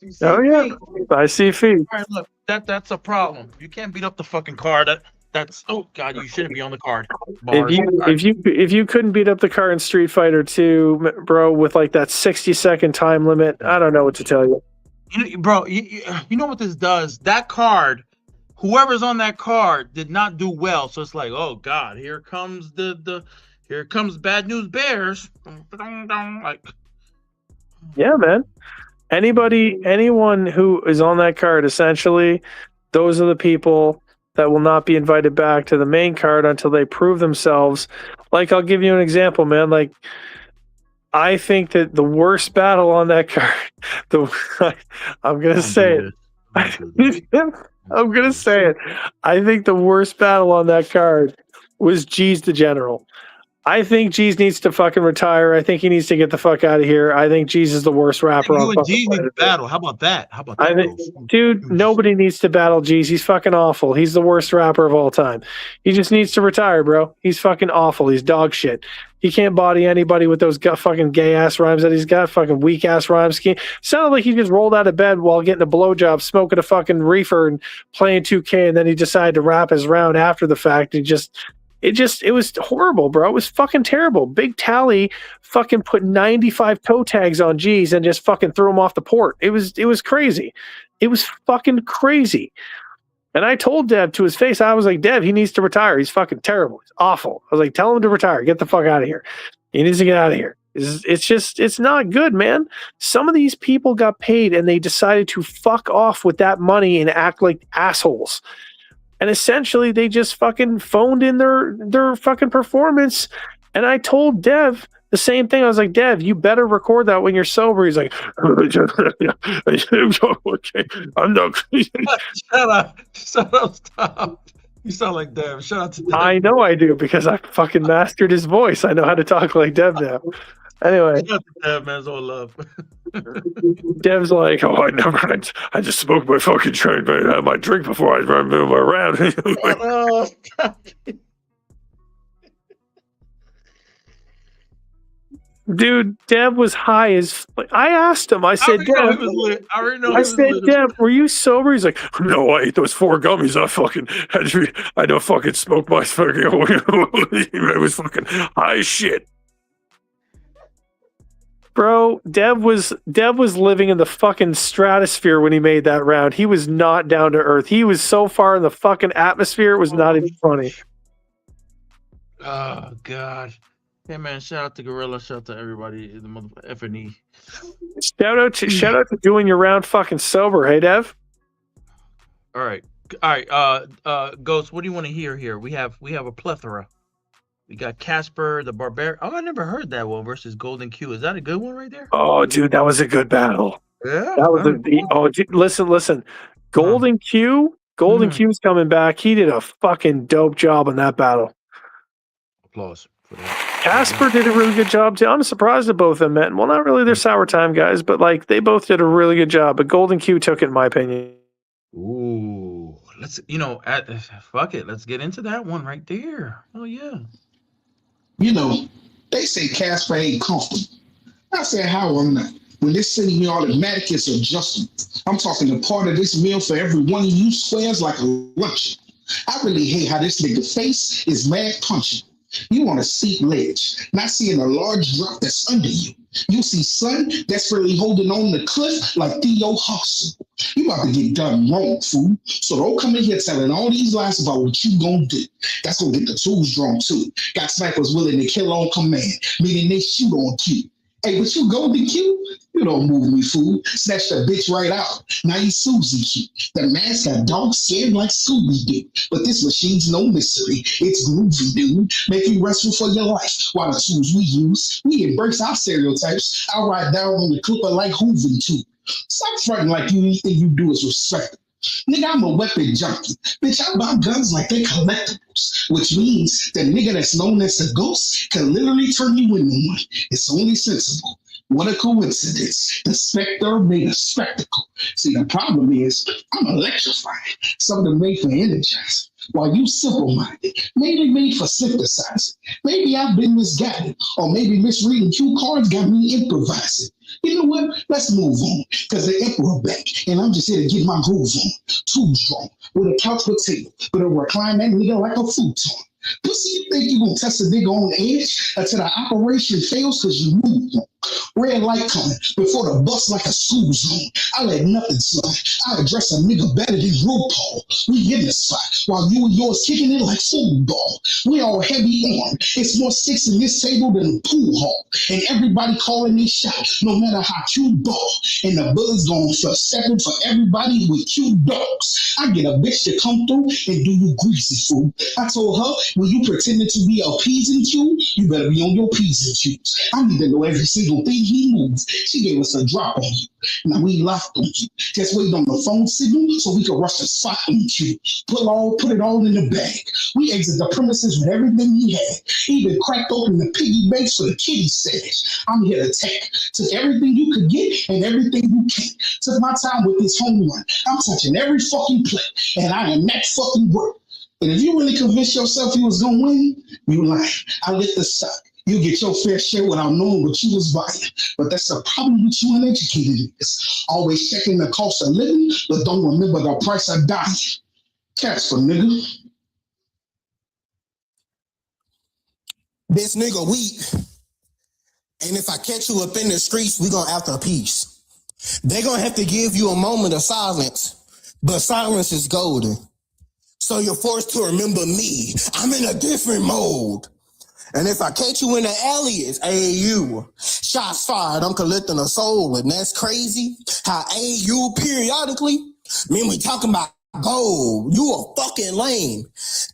Speaker 1: you see
Speaker 2: Oh yeah,
Speaker 1: feet?
Speaker 2: I see feet.
Speaker 1: All right, look, that's a problem. You can't beat up the fucking car. That's oh god, you shouldn't be on the card. Bars.
Speaker 2: If you couldn't beat up the car in Street Fighter 2, bro, with like that 60-second time limit, I don't know what to tell you.
Speaker 1: Bro, you know what this does? That card, whoever's on that card did not do well. So it's like, oh god, here comes here comes Bad News Bears. Like,
Speaker 2: yeah, man. Anyone who is on that card, essentially, those are the people that will not be invited back to the main card until they prove themselves. Like, I'll give you an example, man. Like, I think that the worst battle on that card, I'm going to say it. I'm going to say it. I think the worst battle on that card was G's the General. I think G's needs to fucking retire. I think he needs to get the fuck out of here. I think G's is the worst rapper.
Speaker 1: You and G's need to battle. How about that?
Speaker 2: Dude, nobody needs to battle G's. He's fucking awful. He's the worst rapper of all time. He just needs to retire, bro. He's fucking awful. He's dog shit. He can't body anybody with those fucking gay ass rhymes that he's got. Fucking weak ass rhyme scheme. Sounded like he just rolled out of bed while getting a blowjob, smoking a fucking reefer and playing 2K, and then he decided to rap his round after the fact. It was horrible, bro. It was fucking terrible. Big Tally fucking put 95 toe tags on G's and just fucking threw him off the port. It was crazy. It was fucking crazy. And I told Dev to his face, I was like, Dev, he needs to retire. He's fucking terrible. He's awful. I was like, tell him to retire. Get the fuck out of here. He needs to get out of here. It's not good, man. Some of these people got paid and they decided to fuck off with that money and act like assholes. And essentially they just fucking phoned in their fucking performance. And I told Dev the same thing. I was like, Dev, you better record that when you're sober. He's like, okay, I'm not.
Speaker 1: Shut up, stop. You sound like Dev. Shout out to Dev.
Speaker 2: I know I do because I fucking mastered his voice. I know how to talk like Dev now. Anyway.
Speaker 1: Shout out to Dev, man. It's all love.
Speaker 2: Dev's like, oh, I just smoked my fucking train, but I had my drink before I move around. Dude, Dev was high as. I asked him. I said, Dev. I said, Dev, were you sober? He's like, no, I ate those 4 gummies. I don't fucking smoke my fucking. I was fucking high as shit. Bro, Dev was living in the fucking stratosphere when he made that round. He was not down to earth. He was so far in the fucking atmosphere, it was not even funny.
Speaker 1: Oh God. Hey man, shout out to Gorilla, shout out to everybody, the motherfucker F&E.
Speaker 2: Shout out to doing your round fucking sober, hey Dev?
Speaker 1: All right. Ghost, what do you want to hear here? We have a plethora. We got Casper the Barbarian. Oh, I never heard that one versus Golden Q. Is that a good one right there?
Speaker 2: Oh, dude, that was a good battle.
Speaker 1: Yeah.
Speaker 2: That was dude, listen. Golden Q's coming back. He did a fucking dope job in that battle.
Speaker 1: Applause for that.
Speaker 2: Casper did a really good job too. I'm surprised that both of them met. Well, not really their sour time guys, but like they both did a really good job. But Golden Q took it, in my opinion.
Speaker 1: Ooh, let's fuck it. Let's get into that one right there. Oh yeah.
Speaker 3: They say Casper ain't comfortable. I said, how I'm not. When this city meal automatic is adjustable, I'm talking a part of this meal for every one of you squares like a lunch. I really hate how this nigga face is mad punching. You on a steep ledge, not seeing a large drop that's under you. You see son desperately holding on the cliff like Theo Hustle. You about to get done wrong, fool. So don't come in here telling all these lies about what you gonna do. That's gonna get the tools drawn too. Got snipers willing to kill on command, meaning they shoot on cue. Hey, but you Golden Q? You don't move me, fool. Snatch the bitch right out. Now you Susie Q. The mask got dog skin like Scooby-Doo. But this machine's no mystery. It's groovy, dude. Make you wrestle for your life. While the tools we use, we embrace our stereotypes. I'll ride down on the clipper like Hooven too. Stop fronting like anything you do is respected. Nigga, I'm a weapon junkie. Bitch, I buy guns like they collectibles, which means the nigga that's known as a ghost can literally turn you into one. It's only sensible. What a coincidence. The specter made a spectacle. See, the problem is I'm electrifying. Something made for energizing. While you simple-minded, maybe made for synthesizing. Maybe I've been misguided, or maybe misreading cue cards got me improvising. You know what? Let's move on, because the emperor back, and I'm just here to get my groove on. Too strong, with a couch potato, but a recline that nigga like a futon. Pussy, you think you gonna test a nigga on edge until the operation fails because you moved on. Red light coming before the bus like a school zone. I let nothing slide. I address a nigga better than RuPaul. We in the spot while you and yours kicking it like football. We all heavy armed. It's more sticks in this table than a pool hall. And everybody calling their shot, no matter how cute ball. And the bullets going for a second for everybody with cute dogs. I get a bitch to come through and do you greasy fool. I told her, when you pretending to be appeasing Q, you better be on your P's and Q's. I need to know every single thing he moves. She gave us a drop on you. Now we locked on you. Just wait on the phone signal so we can rush the spot on you. Put it all in the bag. We exit the premises with everything he had. Even cracked open the piggy banks for the kitty stash. I'm here to take. Took everything you could get and everything you can't. Took my time with this home run. I'm touching every fucking plate. And I am that fucking great. And if you really convinced yourself you was gonna win, you lying. I lit the stock. You get your fair share without knowing what you was buying. But that's the problem with you uneducated niggas. Always checking the cost of living, but don't remember the price of dying. Casper, nigga.
Speaker 6: This nigga weak. And if I catch you up in the streets, we gonna after a piece. They gonna have to give you a moment of silence, but silence is golden. So you're forced to remember me. I'm in a different mode. And if I catch you in the alley, it's AU. Shots fired, I'm collecting a soul, and that's crazy. How AU periodically, mean we talking about gold. You a fucking lame.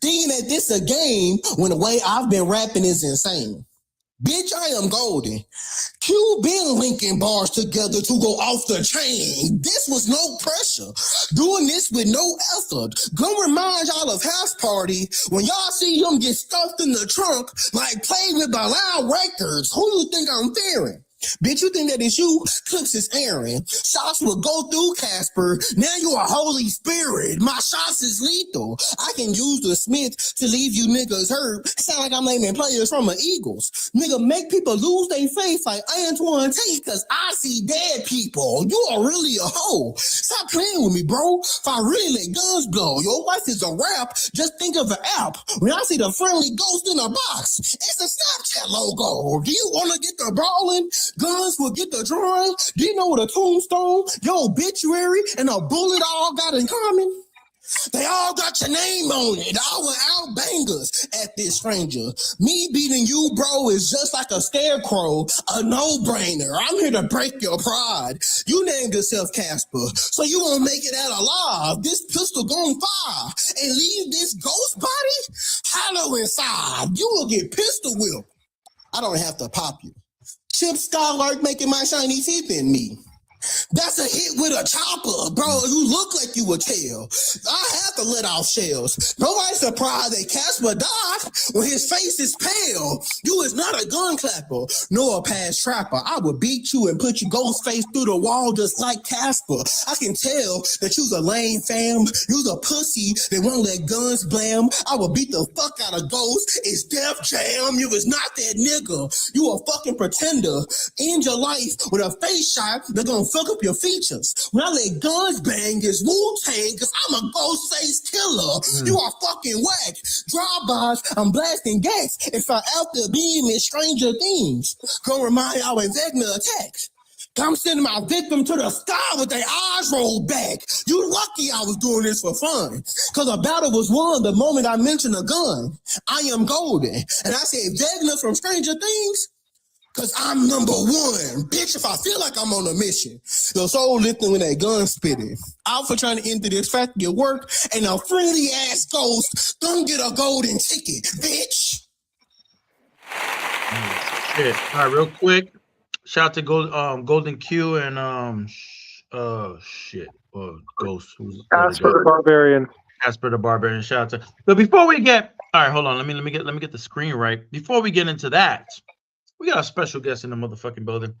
Speaker 6: Thinking that this a game when the way I've been rapping is insane. Bitch, I am golden. Q been linking bars together to go off the chain. This was no pressure. Doing this with no effort. Gonna remind y'all of House Party when y'all see him get stuffed in the trunk like played with Bilal Records. Who you think I'm fearing? Bitch, you think that it's you? Clips is Aaron. Shots will go through Casper. Now you a Holy Spirit. My shots is lethal. I can use the Smith to leave you niggas hurt. Sound like I'm naming players from the Eagles. Nigga, make people lose their faith like Antoine Tate, cause I see dead people. You are really a hoe. Stop playing with me, bro. If I really let guns blow, your wife is a rap. Just think of an app. When I see the friendly ghost in a box, it's a Snapchat logo. Do you want to get the brawling? Guns will get the drawing. Do you know what a tombstone, your obituary, and a bullet all got in common? They all got your name on it. All were out bangers at this stranger. Me beating you, bro, is just like a scarecrow, a no-brainer. I'm here to break your pride. You named yourself Casper, so you won't make it out alive. This pistol gon' fire and leave this ghost body hollow inside. You will get pistol whipped. I don't have to pop you. Chip Skylark making my shiny teeth in me. That's a hit with a chopper, bro. You look like you would tell. I have to let off shells. Nobody's surprised that Casper died when his face is pale. You is not a gun clapper, nor a pass trapper. I would beat you and put your ghost face through the wall just like Casper. I can tell that you's a lame fam. You's a pussy that won't let guns blam. I would beat the fuck out of Ghost. It's Def Jam. You is not that nigga. You a fucking pretender. End your life with a face shot that gonna fuck up your features. When I let guns bang, it's Wu-Tang, cause I'm a ghost-face killer. You are fucking whack. Drive-bys, I'm blasting gas. If I out there beam in Stranger Things, gonna remind y'all when Vecna attacks. I'm sending my victim to the sky with their eyes rolled back. You lucky I was doing this for fun. Cause a battle was won the moment I mentioned a gun. I am golden. And I said Vecna from Stranger Things. Cause I'm number one. Bitch, if I feel like I'm on a mission. Your soul lifting with that gun spitting. Out for trying to enter this factory of work, and a friendly ass ghost don't get a golden ticket, bitch.
Speaker 1: Shit. All right, real quick. Shout out to Golden Q and Ghost.
Speaker 2: Casper the Barbarian.
Speaker 1: Casper the Barbarian. Shout out to. But before we get, all right, hold on. Let me get the screen right. Before we get into that. We got a special guest in the motherfucking building.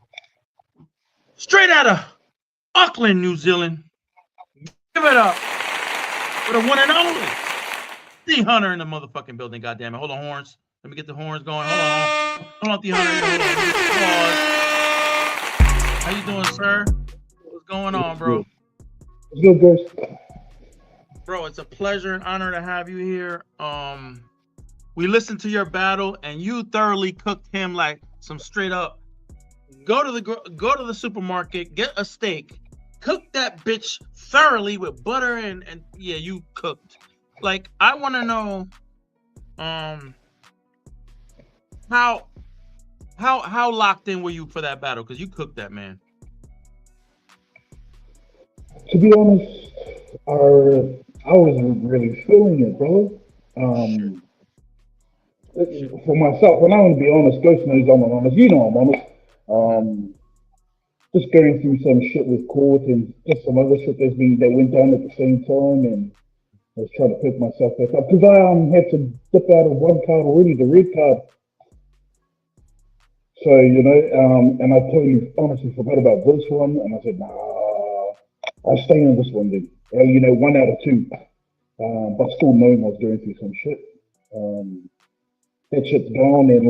Speaker 1: Straight out of Auckland, New Zealand. Give it up for the one and only D Hunter in the motherfucking building. Goddamn it. Hold on, horns. Let me get the horns going. Hold on, D Hunter. How you doing, sir? What's going on, bro?
Speaker 7: It's good, guys.
Speaker 1: Bro, it's a pleasure and honor to have you here. We listened to your battle, and you thoroughly cooked him like some straight up. Go to the supermarket, get a steak, cook that bitch thoroughly with butter and yeah, you cooked. Like, I want to know, how locked in were you for that battle? Because you cooked that, man.
Speaker 7: To be honest, I wasn't really feeling it, bro. For myself, and I want to be honest, Ghost knows I'm honest. You know I'm honest. Just going through some shit with court and just some other shit that went down at the same time, and I was trying to pick myself back up because I had to dip out of one card already, the red card. So and I totally honestly forgot about this one, and I said, nah, I'll stay on this one then. 1 out of 2, but still knowing I was going through some shit. That shit's gone, and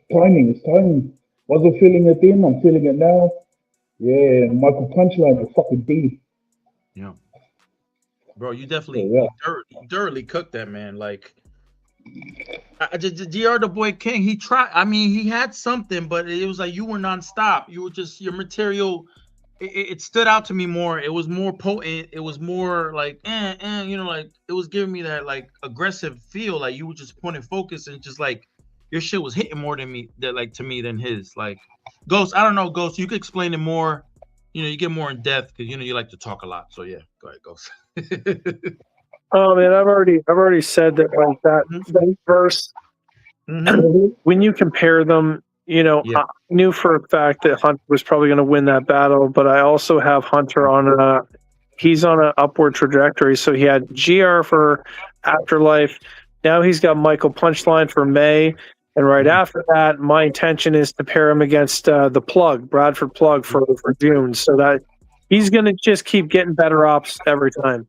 Speaker 7: timing is timing. Wasn't feeling it then, I'm feeling it now. Yeah, Michael Punchline is fucking B.
Speaker 1: Yeah. Bro, you definitely thoroughly cooked that, man. Like, DR the Boy King, he tried. I mean, he had something, but it was like you were nonstop. You were just, your material it stood out to me more. It was more potent. It was more like, like it was giving me that like aggressive feel. Like you were just pointing focus and just like your shit was hitting more than me, that like to me than his. Like Ghost, I don't know, Ghost. You could explain it more. You get more in depth because you like to talk a lot. So yeah, go ahead, Ghost.
Speaker 2: Oh man, I've already said that like that verse. When you compare them,
Speaker 1: Yeah.
Speaker 2: I knew for a fact that Hunter was probably going to win that battle, but I also have Hunter he's on an upward trajectory. So he had GR for Afterlife. Now he's got Michael Punchline for May. And right after that, my intention is to pair him against the Plug, Bradford Plug for June. So that he's going to just keep getting better ops every time.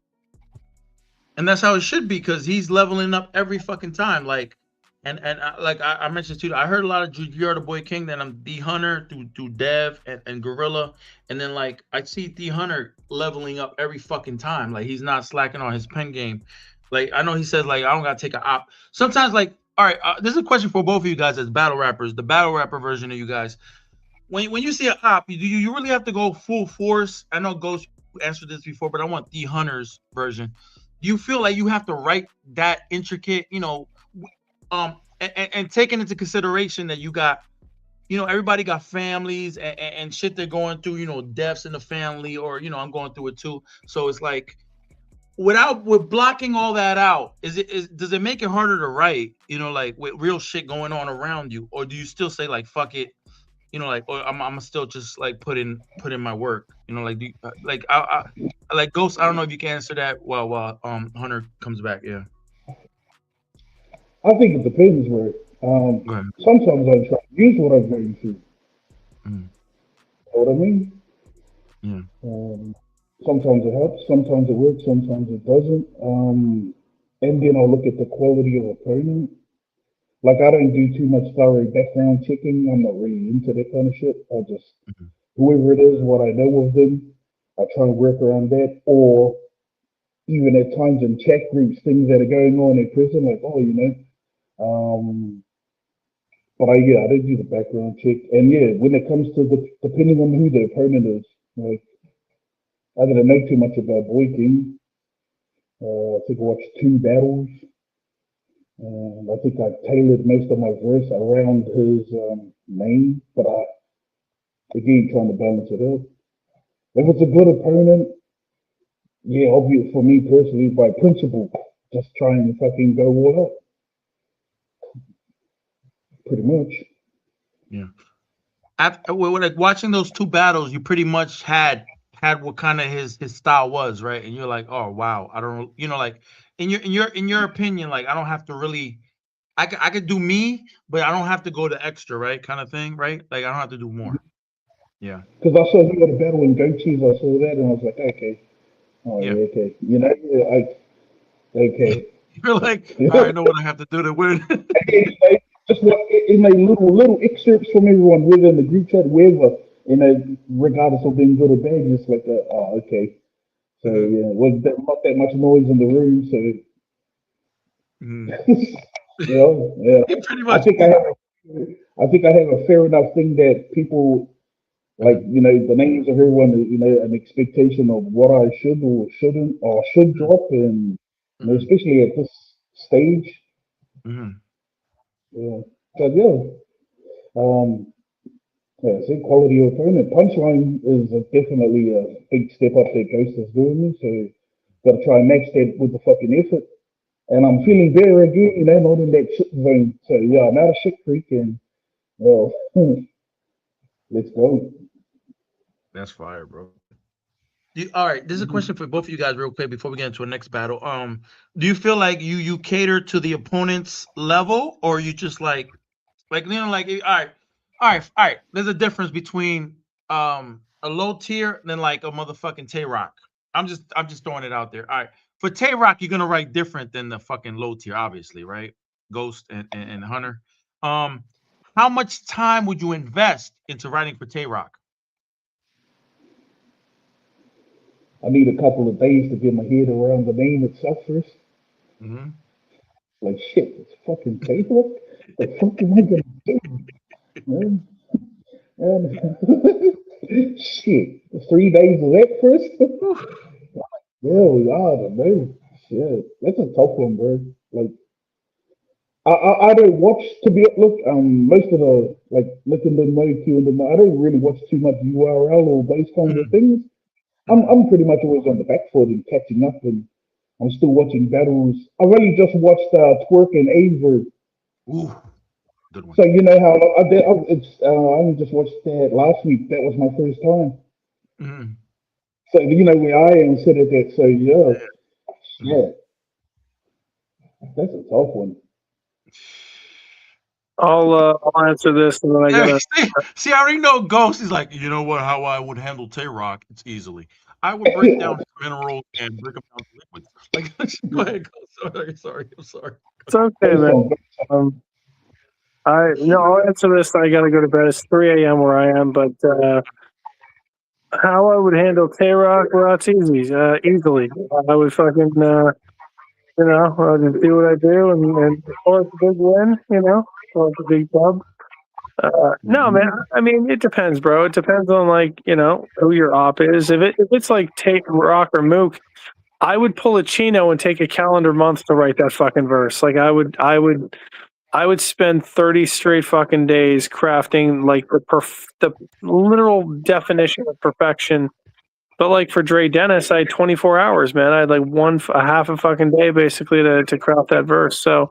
Speaker 1: And that's how it should be because he's leveling up every fucking time. Like, and like I mentioned too, I heard a lot of GR the Boy King. Then I'm D Hunter through Dev and Gorilla, and then like I see D Hunter leveling up every fucking time. Like he's not slacking on his pen game. Like I know he says like I don't gotta take an op. Sometimes like all right, this is a question for both of you guys as battle rappers, the battle rapper version of you guys. When you see an op, do you really have to go full force? I know Ghost answered this before, but I want D Hunter's version. Do you feel like you have to write that intricate, and taking into consideration that you got, everybody got families and shit they're going through, deaths in the family, or I'm going through it too. So it's like with blocking all that out, does it make it harder to write, like with real shit going on around you, or do you still say like fuck it, like or I'm still just like put in my work, like like Ghost, I don't know if you can answer that while Hunter comes back. Yeah.
Speaker 7: I think it depends, where sometimes I try to use what I'm going through.
Speaker 1: Mm.
Speaker 7: You know what I mean?
Speaker 1: Yeah.
Speaker 7: Sometimes it helps, sometimes it works, sometimes it doesn't. And then I'll look at the quality of opponent. Like I don't do too much thorough background checking. I'm not really into that kind of shit. I just whoever it is, what I know of them, I try and work around that. Or even at times in chat groups, things that are going on in prison, like but I don't do the background check. And yeah, when it comes to depending on who the opponent is, like I didn't know too much about Boy King. I think I watched 2 battles. I think I tailored most of my verse around his name, but again, trying to balance it out. If it's a good opponent, yeah, obvious for me personally, by principle, just try and fucking go all out. Pretty much.
Speaker 1: Yeah. After like watching those 2 battles, you pretty much had what kind of his style was, right? And you're like, oh wow, I don't, like in your opinion, like I don't have to really, I could do me, but I don't have to go the extra, right? Kind of thing, right? Like I don't have to do more. Yeah.
Speaker 7: Because I saw he had a battle in Goat Cheese, I saw that, and I was like, okay, okay, okay.
Speaker 1: You're like, I know what I have to do to win.
Speaker 7: Just like in a little excerpts from everyone, whether in the group chat, wherever, regardless of being good or bad, just like, okay. So was not that much noise in the room, so
Speaker 1: Pretty much.
Speaker 7: I think I have a fair enough thing that people like, the names of everyone, an expectation of what I should or shouldn't or should drop, and especially at this stage. Yeah. So so quality of opponent. Punchline is definitely a big step up that Ghost is doing. So got to try and match that with the fucking effort. And I'm feeling better again, not in that shit zone. So yeah, I'm out of shit creek, and well, let's go.
Speaker 1: That's fire, bro. All right, this is a question for both of you guys, real quick, before we get into our next battle. Do you feel like you cater to the opponent's level, or you just like all right. There's a difference between a low tier than like a motherfucking Tay Rock. I'm just throwing it out there. All right, for Tay Rock, you're gonna write different than the fucking low tier, obviously, right? Ghost and Hunter. How much time would you invest into writing for Tay Rock?
Speaker 7: I need a couple of days to get my head around the name itself first. Like shit, it's fucking Tay-Rock. The fuck am I gonna do? Man? Shit, 3 days of that first? Yeah, I don't know. Shit, that's a tough one, bro. Like, I don't watch to be look most of the like looking the no Q and the I don't really watch too much URL or those kinds of
Speaker 1: Mhm.
Speaker 7: things. I'm pretty much always on the back foot and catching up, and I'm still watching battles. I really just watched Twerk and Aver.
Speaker 1: Ooh, good one.
Speaker 7: So you know how I did. I only just watched that last week. That was my first time.
Speaker 1: Mhm.
Speaker 7: So you know where I am sitting at that. So yeah, yeah, that's a tough one.
Speaker 2: I'll answer this, and then I gotta.
Speaker 1: See, I already know Ghost is like, you know what? How I would handle Tay-Rock? It's easily. I would break down his minerals and break them down to liquids. Like, go ahead, Ghost. I'm sorry.
Speaker 2: It's okay, man. I'll answer this. I gotta go to bed. It's 3 a.m. where I am, but how I would handle Tay-Rock, well, it's easy, easily. I would fucking, I'll just do what I do, and or it's a big win, or it's a big dub. No, man. I mean, it depends, bro. It depends on who your op is. If it's like Tay-Rock or Mook, I would pull a Chino and take a calendar month to write that fucking verse. Like I would spend 30 straight fucking days crafting like the literal definition of perfection. But like for Dre Dennis, I had 24 hours, man. I had like a half a fucking day basically to craft that verse. So,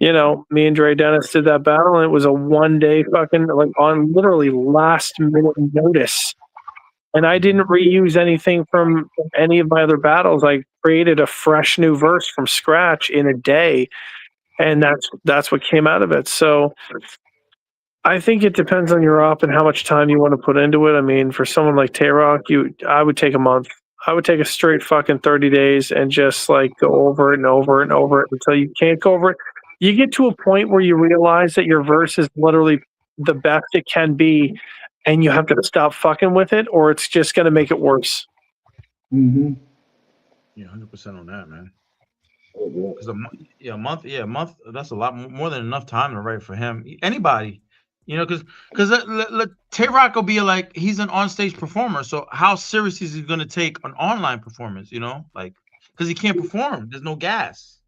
Speaker 2: me and Dre Dennis did that battle, and it was a 1 day fucking like on literally last minute notice. And I didn't reuse anything from any of my other battles. I created a fresh new verse from scratch in a day, and that's what came out of it. So I think it depends on your op and how much time you want to put into it. I mean, for someone like Tay-Rock, I would take a month. I would take a straight fucking 30 days and just like go over it and over it and over it until you can't go over it. You get to a point where you realize that your verse is literally the best it can be, and you have to stop fucking with it, or it's just going to make it worse.
Speaker 7: Mm-hmm.
Speaker 1: Yeah, 100% on that, man.
Speaker 7: Oh, yeah.
Speaker 1: Because a month. That's a lot more than enough time to write for him. Anybody, because Tay-Rock will be like he's an onstage performer. So how serious is he going to take an online performance? Like because he can't perform. There's no gas.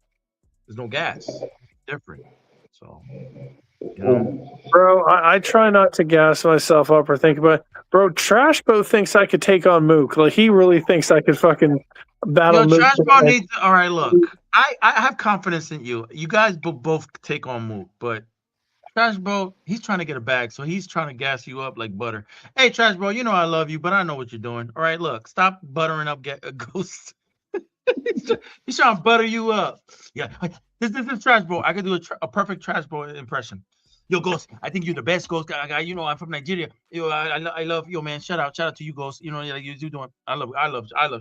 Speaker 1: Different. So
Speaker 2: Bro, I try not to gas myself up or think about it. Bro, Trash Boat thinks I could take on Mook. Like he really thinks I could fucking battle Mook.
Speaker 1: Trash Ball needs. All right, look, I have confidence in you. You guys both take on Mook, but Trash Bro, he's trying to get a bag, so he's trying to gas you up like butter. Hey, Trash Bro, I love you, but I know what you're doing. All right, look, stop buttering up Ghost. He's trying to butter you up. Yeah, this is Trash Bro. I could do a perfect Trash Bro impression. Yo, Ghost, I think you're the best Ghost guy. I'm from Nigeria. I love yo, man. Shout out to you, Ghost. Like you doing. I love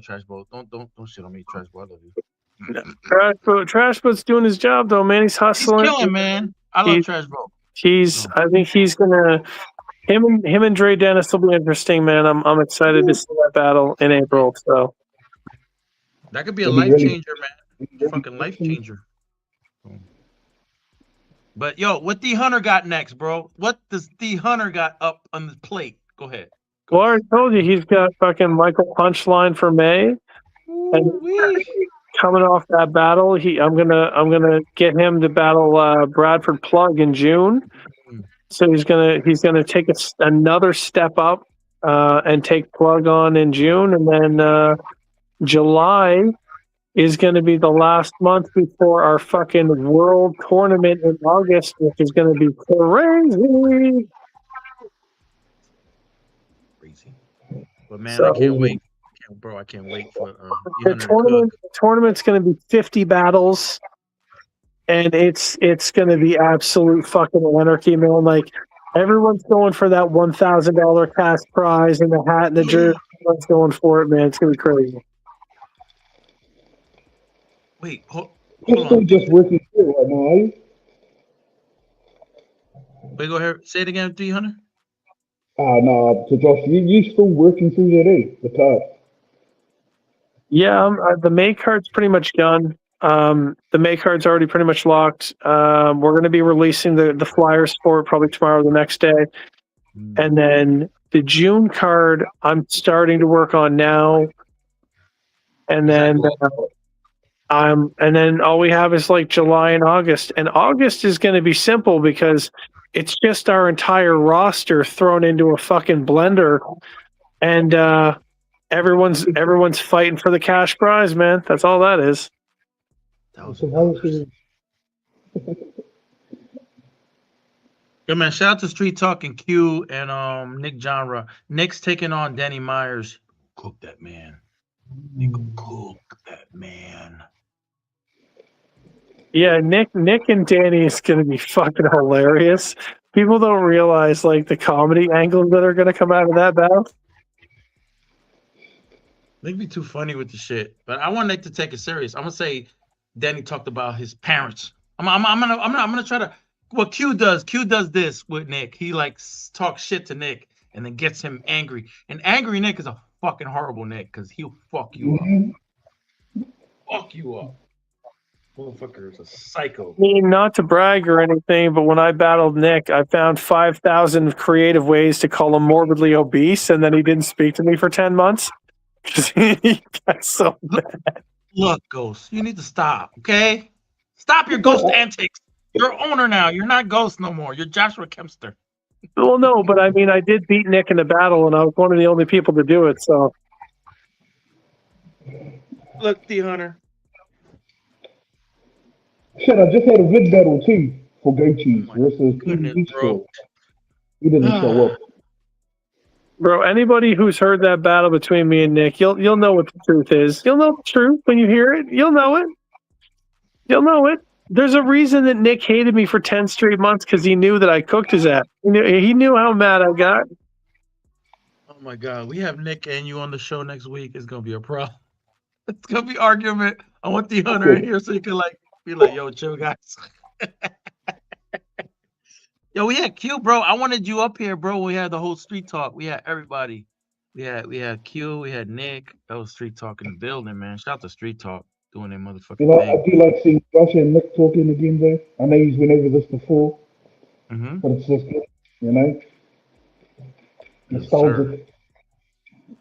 Speaker 1: Trash Bro. Don't shit on me, Trash Bro. I love you.
Speaker 2: Trash Boat's doing his job though, man. He's hustling.
Speaker 1: He's killing, man. I love Trash Bro.
Speaker 2: I think he's gonna. Him and Dre Dennis will be interesting, man. I'm excited to see that battle in April. So
Speaker 1: that could be a life changer, man. Fucking life changer. But yo, what D Hunter got next, bro? What does D Hunter got up on the plate? Go ahead.
Speaker 2: Well, I already told you he's got fucking Michael Punchline for May, and coming off that battle, I'm gonna get him to battle Bradford Plug in June. So he's gonna take another step up and take Plug on in June, and then July is going to be the last month before our fucking world tournament in August, which is going to be crazy.
Speaker 1: But man, I can't wait. I can't wait for
Speaker 2: the tournament's going to be 50 battles, and it's going to be absolute fucking anarchy, man. Like everyone's going for that $1,000 cash prize and the hat and the jersey. Everyone's going for it, man. It's going to be crazy.
Speaker 1: Wait, hold
Speaker 7: on. Just working through right now, are you?
Speaker 1: Wait, go ahead. Say it again, 300.
Speaker 7: No, so Josh, you still working through the task?
Speaker 2: Yeah, the May card's pretty much done. The May card's already pretty much locked. We're going to be releasing the flyer sport probably tomorrow or the next day. And then The June card I'm starting to work on now, and then and then all we have is like July and August. And August is going to be simple because it's just our entire roster thrown into a fucking blender, and everyone's fighting for the cash prize, man. That's all that is.
Speaker 1: $1,000. Yo, man, shout out to Street Talk and Q and Nick Genre. Nick's taking on Danny Myers. Cook that man. Nick, cook that man.
Speaker 2: Yeah, Nick and Danny is going to be fucking hilarious. People don't realize like the comedy angles that are going to come out of that battle.
Speaker 1: Nick be too funny with the shit, but I want Nick to take it serious. I'm gonna say Danny talked about his parents. I'm gonna try to. What Q does this with Nick. He like talks shit to Nick and then gets him angry. And angry Nick is a fucking horrible Nick because he'll fuck you up. Fuck you up. Motherfucker is a psycho.
Speaker 2: I mean, not to brag or anything, but when I battled Nick, I found 5,000 creative ways to call him morbidly obese, and then he didn't speak to me for 10 months because he got so bad.
Speaker 1: Look, Ghost, you need to stop, okay? Stop your Ghost antics. You're owner now. You're not Ghost no more. You're Joshua Kempster.
Speaker 2: Well, no, but I mean, I did beat Nick in a battle, and I was one of the only people to do it, so.
Speaker 1: Look, D Hunter.
Speaker 7: Shit, I just had a good battle too for Goat Cheese versus
Speaker 1: Goodness,
Speaker 7: Beach
Speaker 1: bro.
Speaker 7: Boy. He didn't show up.
Speaker 2: Bro, anybody who's heard that battle between me and Nick, you'll know what the truth is. You'll know the truth when you hear it. You'll know it. You'll know it. There's a reason that Nick hated me for 10 straight months because he knew that I cooked his ass. He knew how mad I got.
Speaker 1: Oh my God, we have Nick and you on the show next week. It's gonna be a problem. It's gonna be argument. I want D Hunter in here so you can like be like, yo, chill, guys. Yo, we had Q, bro. I wanted you up here, bro. We had the whole Street Talk. We had everybody. We had Q. We had Nick. That was Street Talk in the building, man. Shout out to Street Talk doing their motherfucking
Speaker 7: You know,
Speaker 1: thing.
Speaker 7: I do like seeing Josh and Nick talking again there. I know he's been over this before, but it's just good, you know? Nostalgic.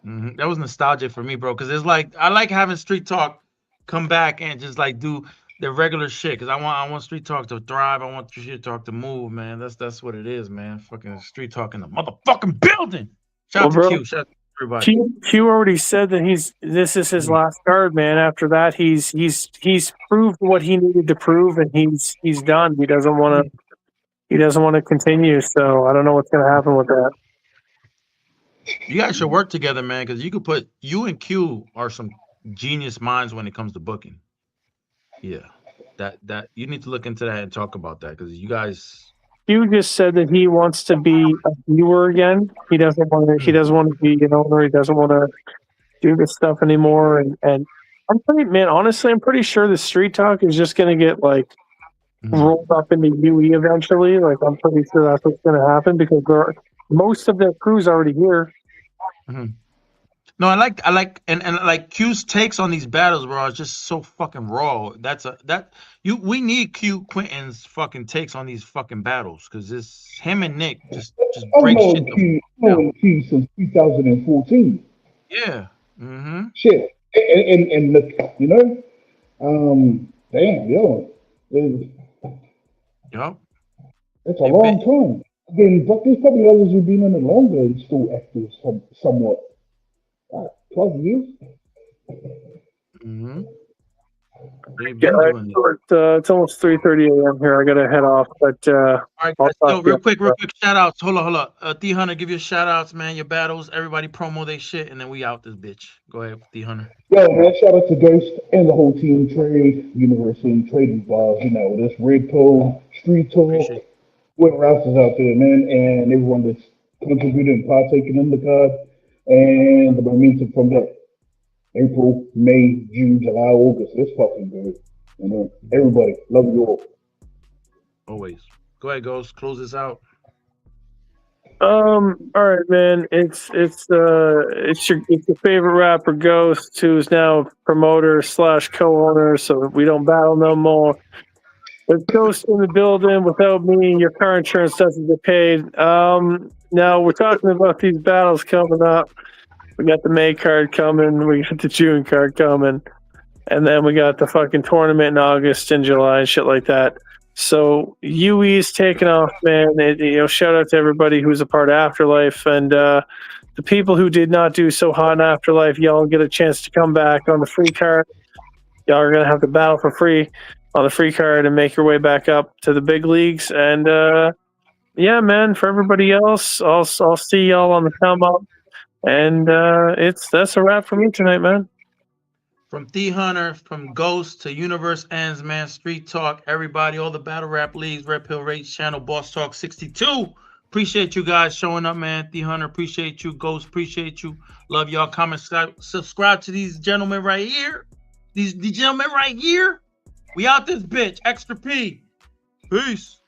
Speaker 1: That was nostalgic for me, bro. Because it's like I like having Street Talk come back and just like do the regular shit. Because I want Street Talk to thrive. I want Street Talk to move, man. That's what it is, man. Fucking Street Talk in the motherfucking building. Shout out to Q. Shout out to everybody.
Speaker 2: Q already said that this is his last card, man. After that, he's proved what he needed to prove, and he's done. He doesn't want to continue. So I don't know what's gonna happen with that.
Speaker 1: You guys should work together, man, because you and Q are some genius minds when it comes to booking. Yeah, that you need to look into that and talk about that because you guys.
Speaker 2: Q just said that he wants to be a viewer again. He doesn't want to. He doesn't want to be an owner. He doesn't want to do this stuff anymore. And honestly, I'm pretty sure the Street Talk is just going to get like rolled up into UE eventually. Like I'm pretty sure that's what's going to happen because most of their crew's already here.
Speaker 1: No, I like and like Q's takes on these battles, bro, is just so fucking raw. We need Q Quentin's fucking takes on these fucking battles because it's him and Nick just break shit.
Speaker 7: I've known Q since 2014.
Speaker 1: Yeah.
Speaker 7: Shit. And you know, damn, yo.
Speaker 1: Yep.
Speaker 7: It's a long time. Again, but there's probably others who've been in it longer and still active somewhat. 12 years?
Speaker 2: It's almost 3:30 a.m. here. I gotta head off, but
Speaker 1: all right, guys, real quick, shout outs. Hold on. D Hunter, give your shout outs, man. Your battles, everybody promo they shit, and then we out this bitch. Go ahead, D Hunter.
Speaker 7: Yeah, man, shout out to Ghost and the whole team, Trade, University, and Trading Bars, you know, this Red Pill, Street Talk, whoever else is out there, man, and everyone that's contributed and partaking in the card. And the momentum from that April, May, June, July, August. It's fucking good. You know, everybody, love you all.
Speaker 1: Always. Go ahead, Ghost. Close this out.
Speaker 2: All right, man. It's your favorite rapper, Ghost, who's now promoter / co-owner. So we don't battle no more. There's Ghost in the building. Without me, your car insurance doesn't get paid. Now we're talking about these battles coming up. We got the May card coming. We got the June card coming. And then we got the fucking tournament in August and July and shit like that. So UE's taking off, man. Shout out to everybody who's a part of Afterlife. And the people who did not do so hot in Afterlife, y'all get a chance to come back on the free card. Y'all are going to have to battle for free on the free card and make your way back up to the big leagues. And yeah, man, for everybody else, I'll see y'all on the come up. And that's a wrap for me tonight, man.
Speaker 1: From The Hunter, from Ghost to Universe Ends, man, Street Talk, everybody, all the battle rap leagues, Red Pill Rage channel, Boss Talk 62. Appreciate you guys showing up, man. The Hunter, appreciate you. Ghost, appreciate you. Love y'all. Comment, subscribe to these gentlemen right here. These gentlemen right here. We out this bitch. Extra P. Peace.